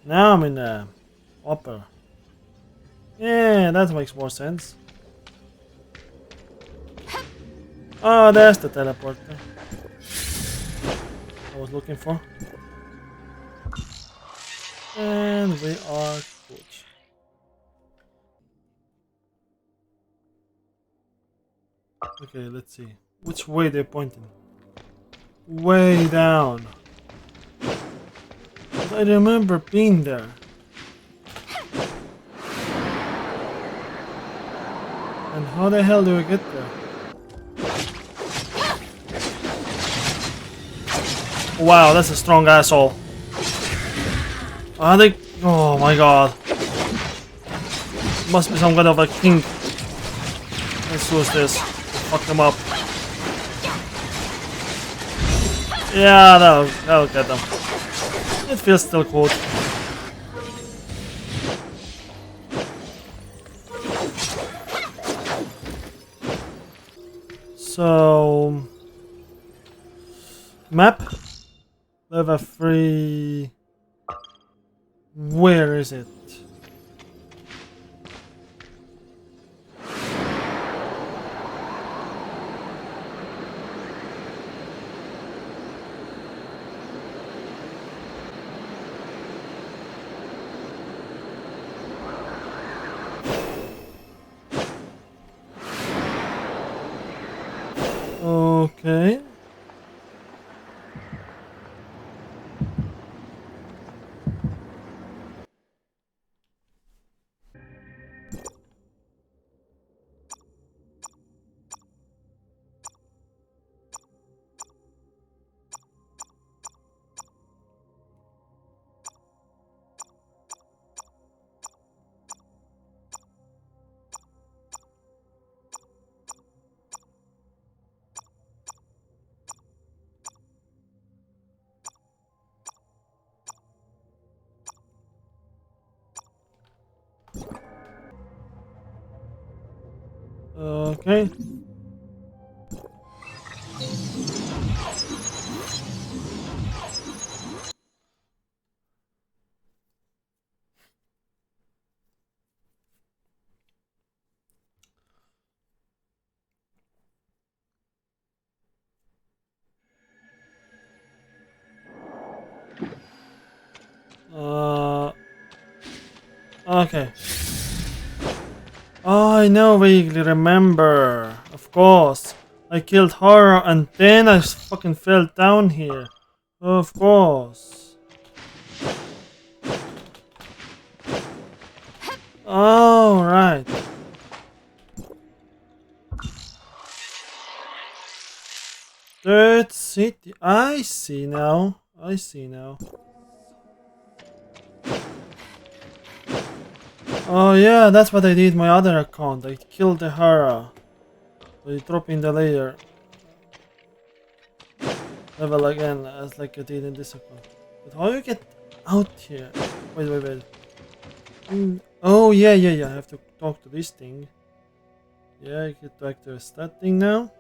Now I'm in the upper. Yeah, that makes more sense. Oh, there's the teleporter I was looking for. And we are good. Okay, let's see. Which way they're pointing? Way down. But I remember being there. And how the hell do I get there? Wow, that's a strong asshole. I think. Oh my god. Must be some kind of a king. Let's use this. Fuck them up. Yeah, that'll get them. It feels still cool. So map level 3. Where is it? Okay. Okay. Okay. Oh, I now vaguely remember. Of course. I killed her and then I fucking fell down here. Of course. Oh, right. Third city. I see now. I see now. Oh yeah, that's what I did my other account. I killed the Hara. So drop in the layer level again as like I did in this account. But how do you get out here? Wait. Oh yeah. I have to talk to this thing. Yeah, I get to activate that thing now.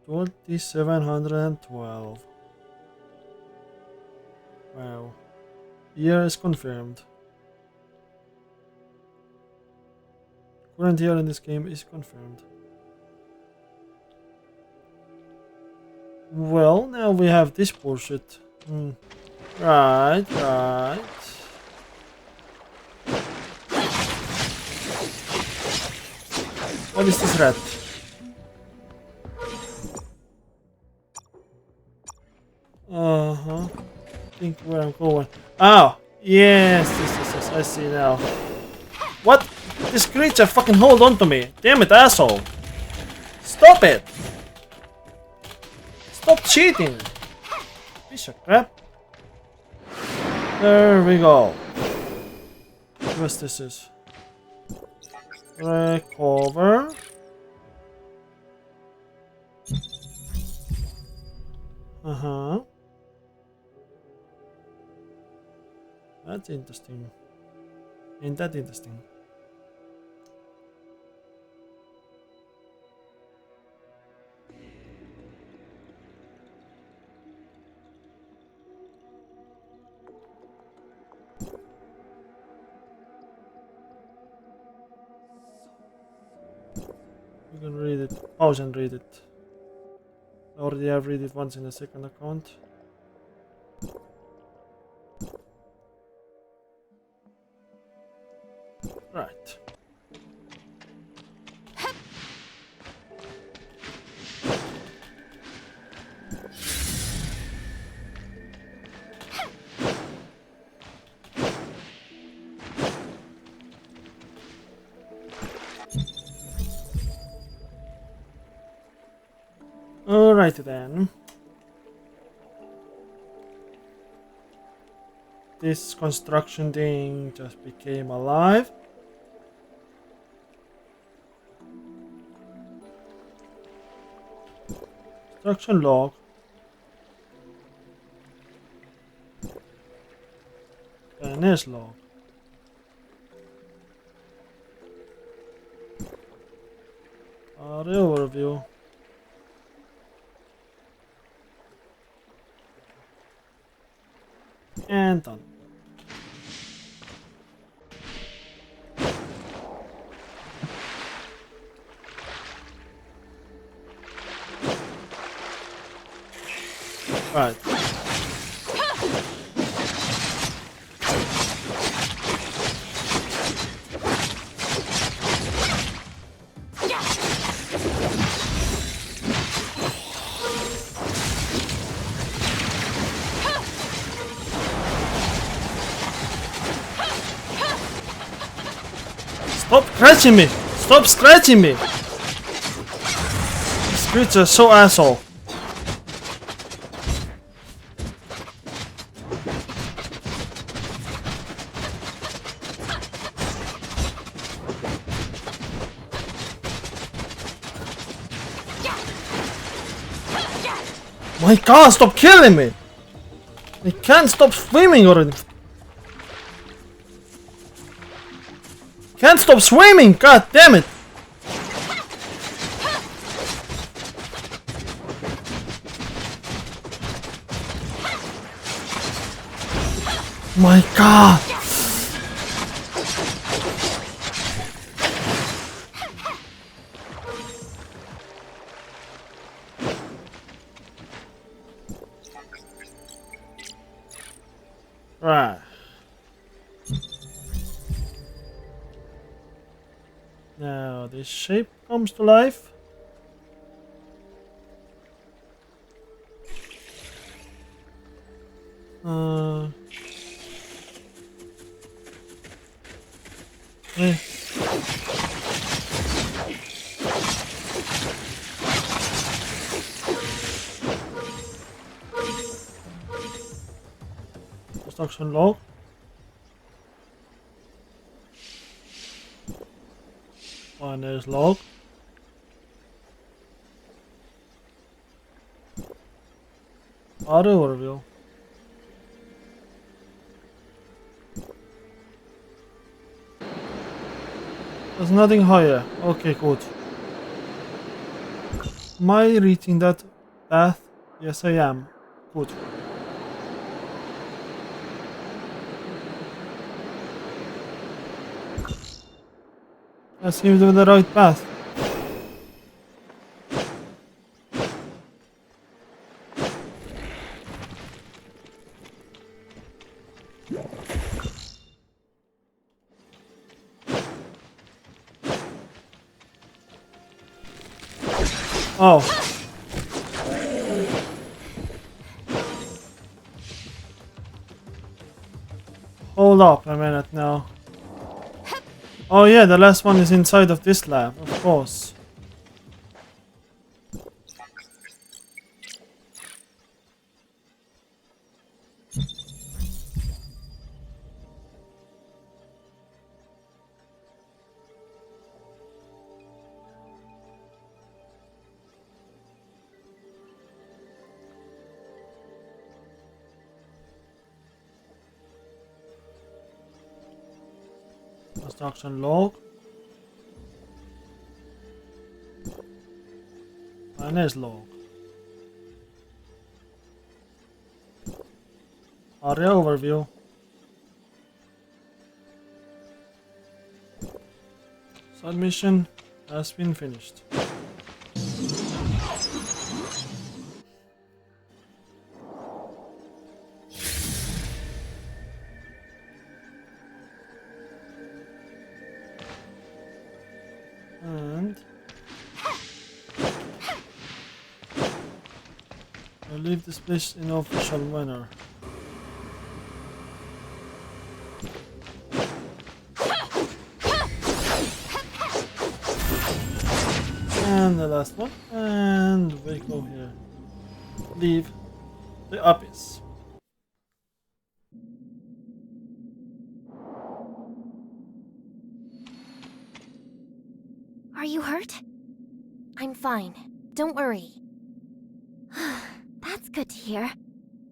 $2,712. Wow. Year is confirmed. Current year in this game is confirmed. Well, now we have this bullshit. Right. What is this rat? Think where I'm going. Oh, yes, I see now. What? This creature fucking hold on to me. Damn it, asshole. Stop it. Stop cheating. Piece of crap. There we go. What this is? Recover. That's interesting. Ain't that interesting? You can read it. Pause and read it. I already have read it once in the second account. Right. Alrighty then. This construction thing just became alive. Construction log. NS log. The overview. And done. Right. Stop scratching me! Stop scratching me! This creature is so asshole. My god, stop killing me! I can't stop swimming already. Can't stop swimming! God damn it! My god! Right. Now this shape comes to life. Construction log. And there's log. Auto overview. There's nothing higher. Okay, good. Am I reaching that path? Yes, I am. Good. That seems to be the right path. Oh. Hold up a minute now. Oh yeah, the last one is inside of this lab, of course. Construction log. Finance log. Area overview. Submission has been finished. And I'll leave this place in official manner. And the last one, and we go here. leave the Abyss. Are you hurt? I'm fine. Don't worry. That's good to hear.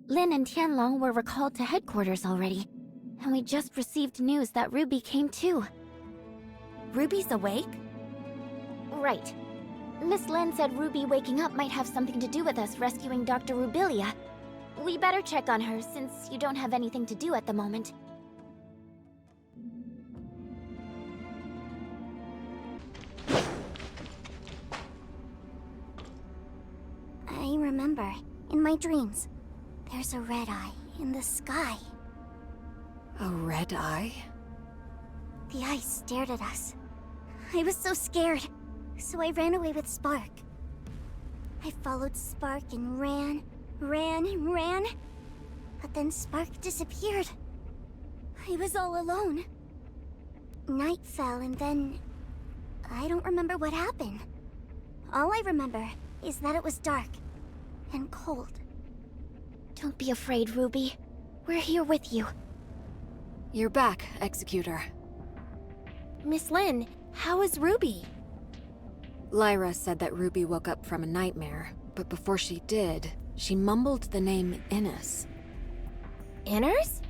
Lin and Tianlong were recalled to headquarters already, and we just received news that Ruby came too. Ruby's awake? Right. Miss Lin said Ruby waking up might have something to do with us rescuing Dr. Rubilia. We better check on her since you don't have anything to do at the moment. I remember, in my dreams, there's a red eye in the sky. A red eye? The eye stared at us. I was so scared, so I ran away with Spark. I followed Spark and ran. But then Spark disappeared. I was all alone. Night fell and then... I don't remember what happened. All I remember is that it was dark and cold. Don't be afraid, Ruby. We're here with you. You're back, Executor. Miss Lin, how is Ruby? Lyra said that Ruby woke up from a nightmare, but before she did, she mumbled the name Innis. Inners?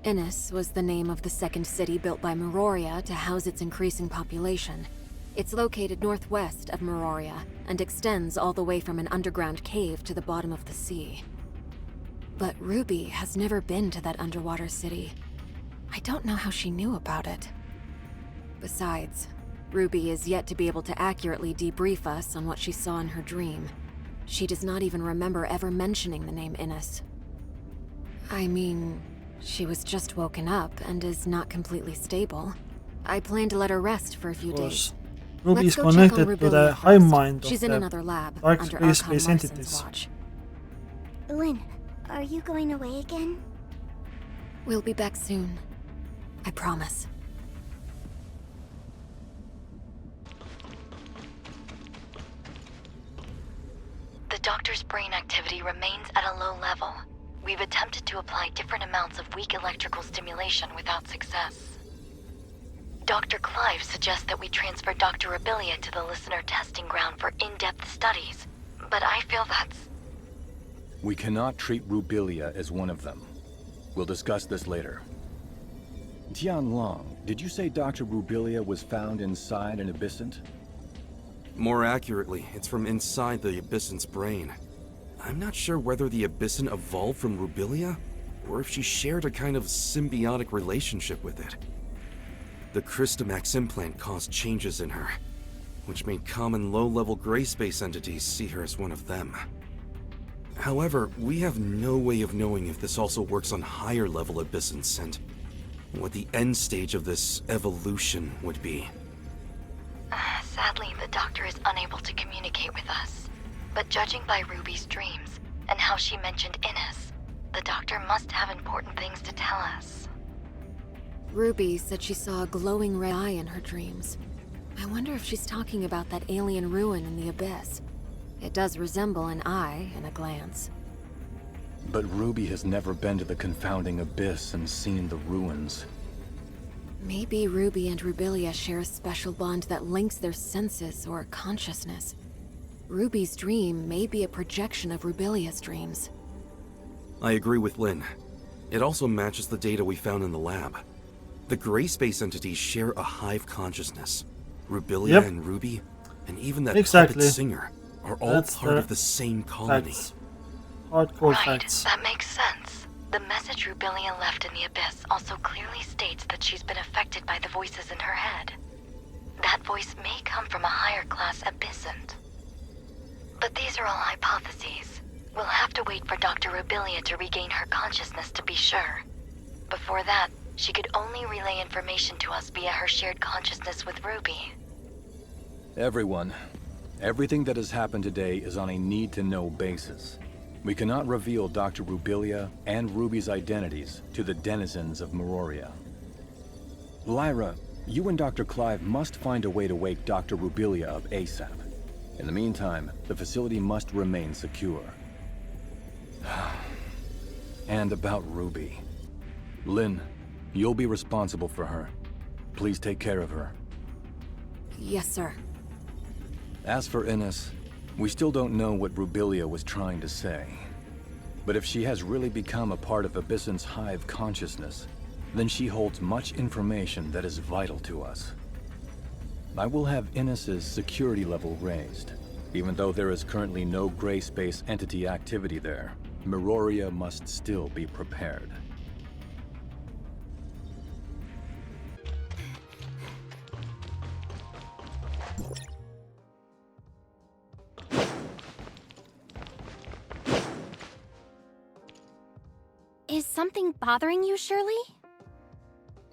Innis was the name of the second city built by Meroria to house its increasing population. It's located northwest of Meroria and extends all the way from an underground cave to the bottom of the sea. But Ruby has never been to that underwater city. I don't know how she knew about it. Besides, Ruby is yet to be able to accurately debrief us on what she saw in her dream. She does not even remember ever mentioning the name Innis. I mean, she was just woken up and is not completely stable. I plan to let her rest for a few days. Ruby is Let's go check on connected to the Rubilia hive first. mind She's of in the another lab dark under space Archon entities. Larson's watch. Lin, are you going away again? We'll be back soon. I promise. The doctor's brain activity remains at a low level. We've attempted to apply different amounts of weak electrical stimulation without success. Dr. Clive suggests that we transfer Dr. Rubilia to the listener testing ground for in-depth studies, but I feel that's... We cannot treat Rubilia as one of them. We'll discuss this later. Tianlong, did you say Dr. Rubilia was found inside an abyssant? More accurately, it's from inside the abyssant's brain. I'm not sure whether the abyssant evolved from Rubilia, or if she shared a kind of symbiotic relationship with it. The Christomax implant caused changes in her, which made common low-level gray space entities see her as one of them. However, we have no way of knowing if this also works on higher-level abyssants and what the end stage of this evolution would be. Sadly, the doctor is unable to communicate with us. But judging by Ruby's dreams, and how she mentioned Innis, the doctor must have important things to tell us. Ruby said she saw a glowing red eye in her dreams. I wonder if she's talking about that alien ruin in the abyss. It does resemble an eye in a glance. But Ruby has never been to the Confounding Abyss and seen the ruins. Maybe Ruby and Rubilia share a special bond that links their senses or consciousness. Ruby's dream may be a projection of Rubilia's dreams. I agree with Lin. It also matches the data we found in the lab. The gray space entities share a hive consciousness. Rubilia and Ruby, and even that puppet singer, are all part of the same colony. Hardcore Right, facts. that makes sense. The message Rubilia left in the Abyss also clearly states that she's been affected by the voices in her head. That voice may come from a higher class abyssant. But these are all hypotheses. We'll have to wait for Dr. Rubilia to regain her consciousness to be sure. Before that, she could only relay information to us via her shared consciousness with Ruby. Everyone, everything that has happened today is on a need-to-know basis. We cannot reveal Dr. Rubilia and Ruby's identities to the denizens of Meroria. Lyra, you and Dr. Clive must find a way to wake Dr. Rubilia up ASAP. In the meantime, the facility must remain secure. and about Ruby. Lynn, you'll be responsible for her. Please take care of her. Yes, sir. As for Ines, we still don't know what Rubilia was trying to say. But if she has really become a part of Abyssin's hive consciousness, then she holds much information that is vital to us. I will have Ines's security level raised. Even though there is currently no gray space entity activity there, Miroria must still be prepared. Is something bothering you, Shirley?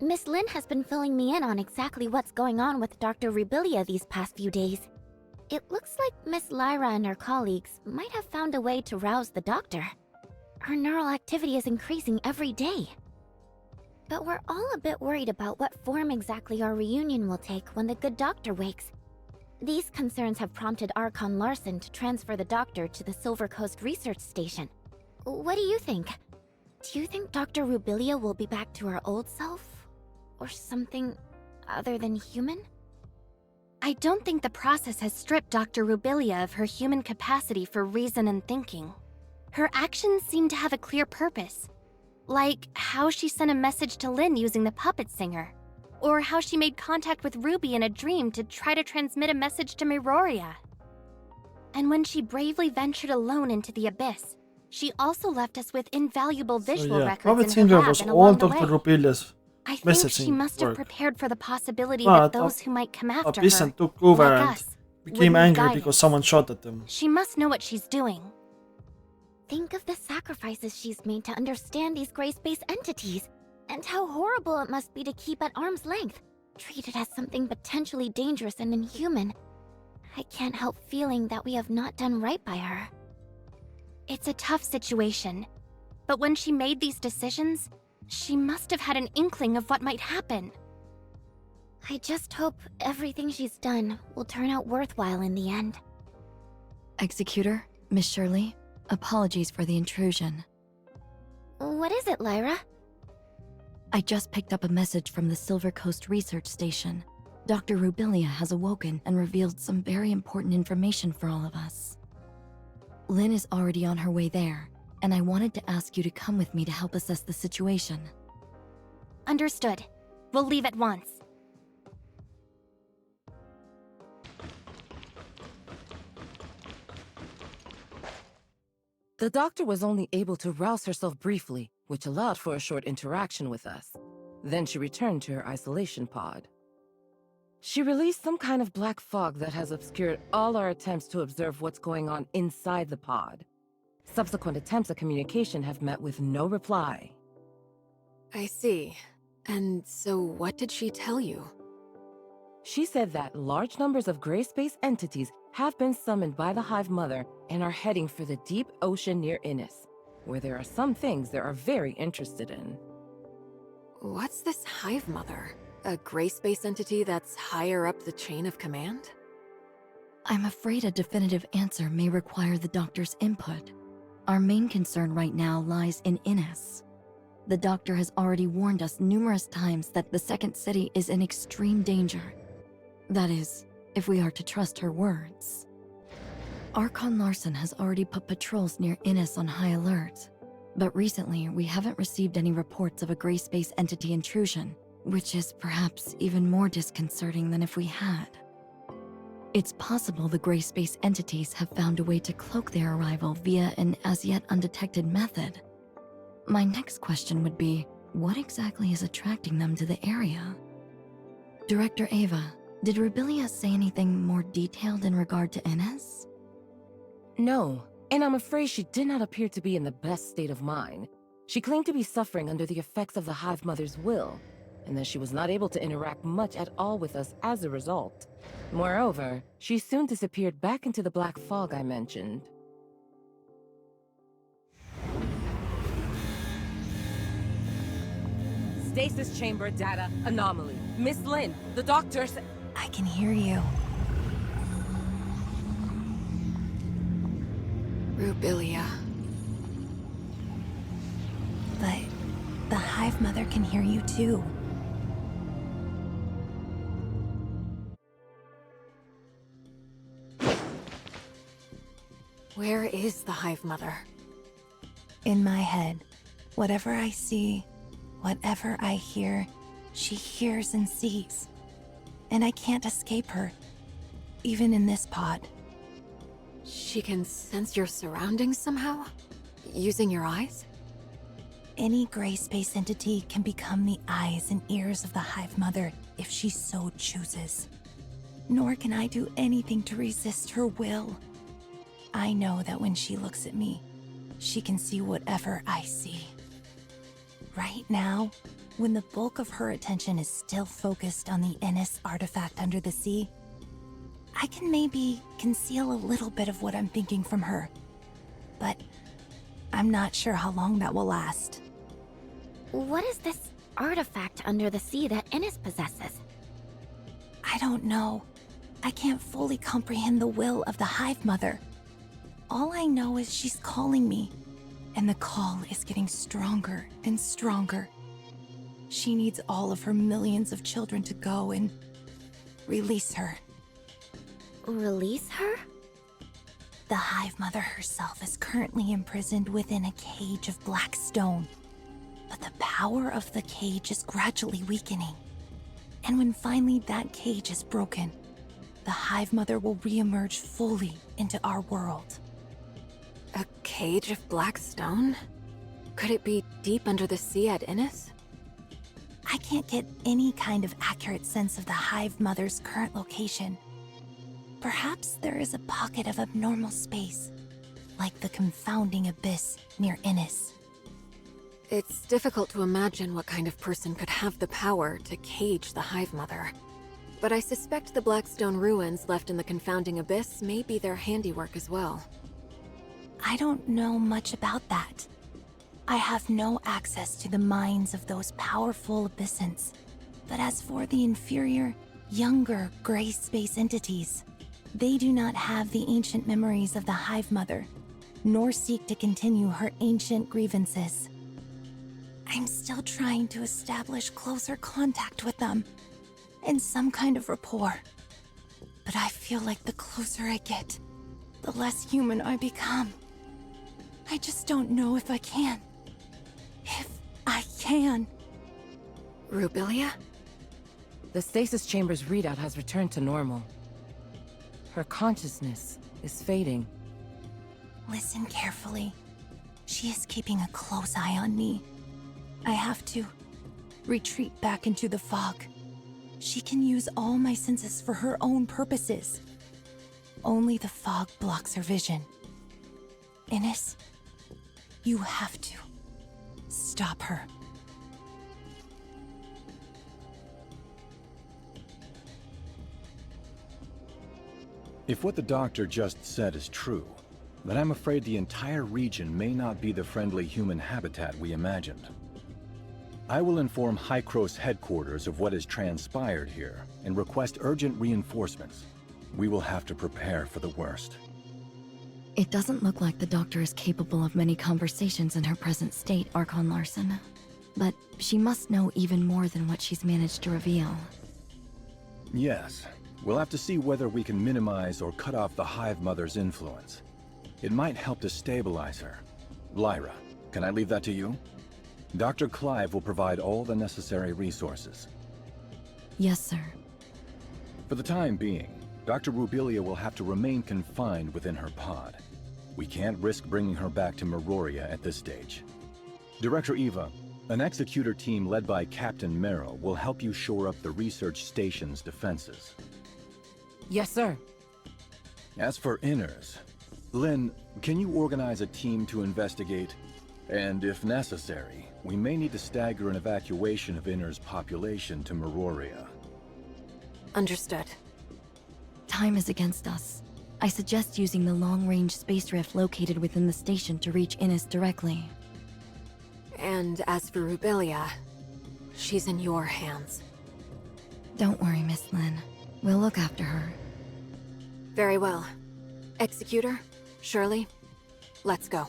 Miss Lynn has been filling me in on exactly what's going on with Dr. Rubilia these past few days. It looks like Miss Lyra and her colleagues might have found a way to rouse the doctor. Her neural activity is increasing every day. But we're all a bit worried about what form exactly our reunion will take when the good doctor wakes. These concerns have prompted Archon Larson to transfer the doctor to the Silver Coast Research Station. What do you think? Do you think Dr. Rubilia will be back to her old self? Or something other than human? I don't think the process has stripped Dr. Rubilia of her human capacity for reason and thinking. Her actions seem to have a clear purpose. Like how she sent a message to Lynn using the puppet singer. Or how she made contact with Ruby in a dream to try to transmit a message to Miroria. And when she bravely ventured alone into the abyss, she also left us with invaluable visual records Puppet in her Singer lab was and all along the Dr. way. Rubilia's I think she messaging must have work. prepared for the possibility But that those who might come after Abyssin her, took over like and us, became would need angry guidance. because someone shot at them. She must know what she's doing. Think of the sacrifices she's made to understand these gray space entities, and how horrible it must be to keep at arm's length, treated as something potentially dangerous and inhuman. I can't help feeling that we have not done right by her. It's a tough situation, but when she made these decisions, she must have had an inkling of what might happen. I just hope everything she's done will turn out worthwhile in the end. Executor, Miss Shirley, apologies for the intrusion. What is it, Lyra? I just picked up a message from the Silver Coast Research Station. Dr. Rubilia has awoken and revealed some very important information for all of us. Lynn is already on her way there, and I wanted to ask you to come with me to help assess the situation. Understood. We'll leave at once. The doctor was only able to rouse herself briefly, which allowed for a short interaction with us. Then she returned to her isolation pod. She released some kind of black fog that has obscured all our attempts to observe what's going on inside the pod. Subsequent attempts at communication have met with no reply. I see. And so what did she tell you? She said that large numbers of gray space entities have been summoned by the Hive Mother and are heading for the deep ocean near Innis, where there are some things they are very interested in. What's this Hive Mother? A gray space entity that's higher up the chain of command? I'm afraid a definitive answer may require the doctor's input. Our main concern right now lies in Innis. The doctor has already warned us numerous times that the second city is in extreme danger. That is, if we are to trust her words. Archon Larson has already put patrols near Innis on high alert, but recently we haven't received any reports of a gray space entity intrusion, which is perhaps even more disconcerting than if we had. It's possible the gray space entities have found a way to cloak their arrival via an as yet undetected method. My next question would be, what exactly is attracting them to the area? Director Ava, did Rubilia say anything more detailed in regard to Innis? No, and I'm afraid she did not appear to be in the best state of mind. She claimed to be suffering under the effects of the Hive Mother's will, and that she was not able to interact much at all with us as a result. Moreover, she soon disappeared back into the black fog I mentioned. Stasis chamber data anomaly. Miss Lynn, the doctor said... I can hear you. Rubilia. Hive Mother can hear you too. Where is the Hive Mother? In my head, whatever I see, whatever I hear, she hears and sees. And I can't escape her, even in this pod. She can sense your surroundings somehow? Using your eyes? Any gray space entity can become the eyes and ears of the Hive Mother if she so chooses. Nor can I do anything to resist her will. I know that when she looks at me, she can see whatever I see. Right now, when the bulk of her attention is still focused on the Innis artifact under the sea, I can maybe conceal a little bit of what I'm thinking from her. But I'm not sure how long that will last. What is this artifact under the sea that Innis possesses? I don't know. I can't fully comprehend the will of the Hive Mother. All I know is she's calling me, and the call is getting stronger and stronger. She needs all of her millions of children to go and release her. Release her? The Hive Mother herself is currently imprisoned within a cage of black stone. But the power of the cage is gradually weakening. And when finally that cage is broken, the Hive Mother will reemerge fully into our world. A cage of black stone? Could it be deep under the sea at Innis? I can't get any kind of accurate sense of the Hive Mother's current location. Perhaps there is a pocket of abnormal space, like the Confounding Abyss near Innis. It's difficult to imagine what kind of person could have the power to cage the Hive Mother. But I suspect the Blackstone ruins left in the Confounding Abyss may be their handiwork as well. I don't know much about that. I have no access to the minds of those powerful abyssants. But as for the inferior, younger gray space entities, they do not have the ancient memories of the Hive Mother, nor seek to continue her ancient grievances. I'm still trying to establish closer contact with them, and some kind of rapport. But I feel like the closer I get, the less human I become. I just don't know if I can. If I can. Rubilia? The stasis chamber's readout has returned to normal. Her consciousness is fading. Listen carefully. She is keeping a close eye on me. I have to retreat back into the fog. She can use all my senses for her own purposes. Only the fog blocks her vision. Innis, you have to stop her. If what the doctor just said is true, then I'm afraid the entire region may not be the friendly human habitat we imagined. I will inform Hykros headquarters of what has transpired here and request urgent reinforcements. We will have to prepare for the worst. It doesn't look like the doctor is capable of many conversations in her present state, Archon Larson. But she must know even more than what she's managed to reveal. Yes, we'll have to see whether we can minimize or cut off the Hive Mother's influence. It might help to stabilize her. Lyra, can I leave that to you? Dr. Clive will provide all the necessary resources. Yes, sir. For the time being, Dr. Rubilia will have to remain confined within her pod. We can't risk bringing her back to Meroria at this stage. Director Eva, an executor team led by Captain Merrill will help you shore up the research station's defenses. Yes, sir. As for Inners, Lynn, can you organize a team to investigate? And if necessary, we may need to stagger an evacuation of Inners' population to Meroria. Understood. Time is against us. I suggest using the long-range space rift located within the station to reach Innis directly. And as for Rubilia, she's in your hands. Don't worry, Miss Lynn. We'll look after her. Very well. Executor, Shirley, let's go.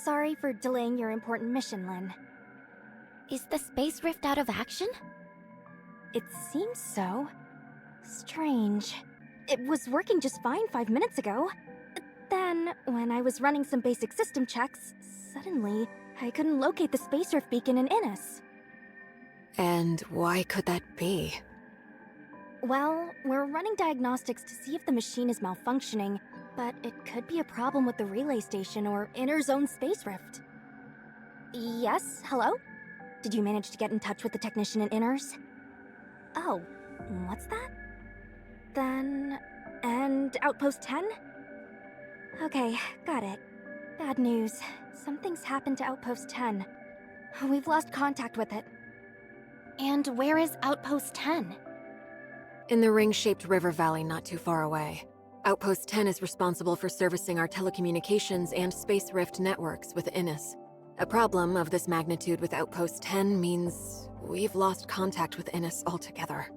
sorry for delaying your important mission, Lynn. Is the space rift out of action? It seems so. Strange. It was working just fine 5 minutes ago. Then, when I was running some basic system checks, suddenly, I couldn't locate the space rift beacon in Innis. And why could that be? Well, we're running diagnostics to see if the machine is malfunctioning, but it could be a problem with the relay station or inner zone space rift. Yes, hello? Did you manage to get in touch with the technician in Inners? Oh, what's that? Then... and Outpost 10? Okay, got it. Bad news. Something's happened to Outpost 10. We've lost contact with it. And where is Outpost 10? In the ring-shaped river valley not too far away. Outpost 10 is responsible for servicing our telecommunications and space rift networks with Innis. A problem of this magnitude with Outpost 10 means we've lost contact with Innis altogether.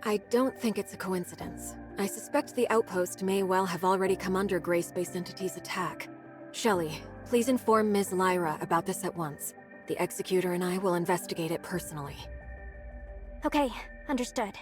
I don't think it's a coincidence. I suspect the outpost may well have already come under Gray Space Entity's attack. Shelley, please inform Ms. Lyra about this at once. The Executor and I will investigate it personally. Okay, understood.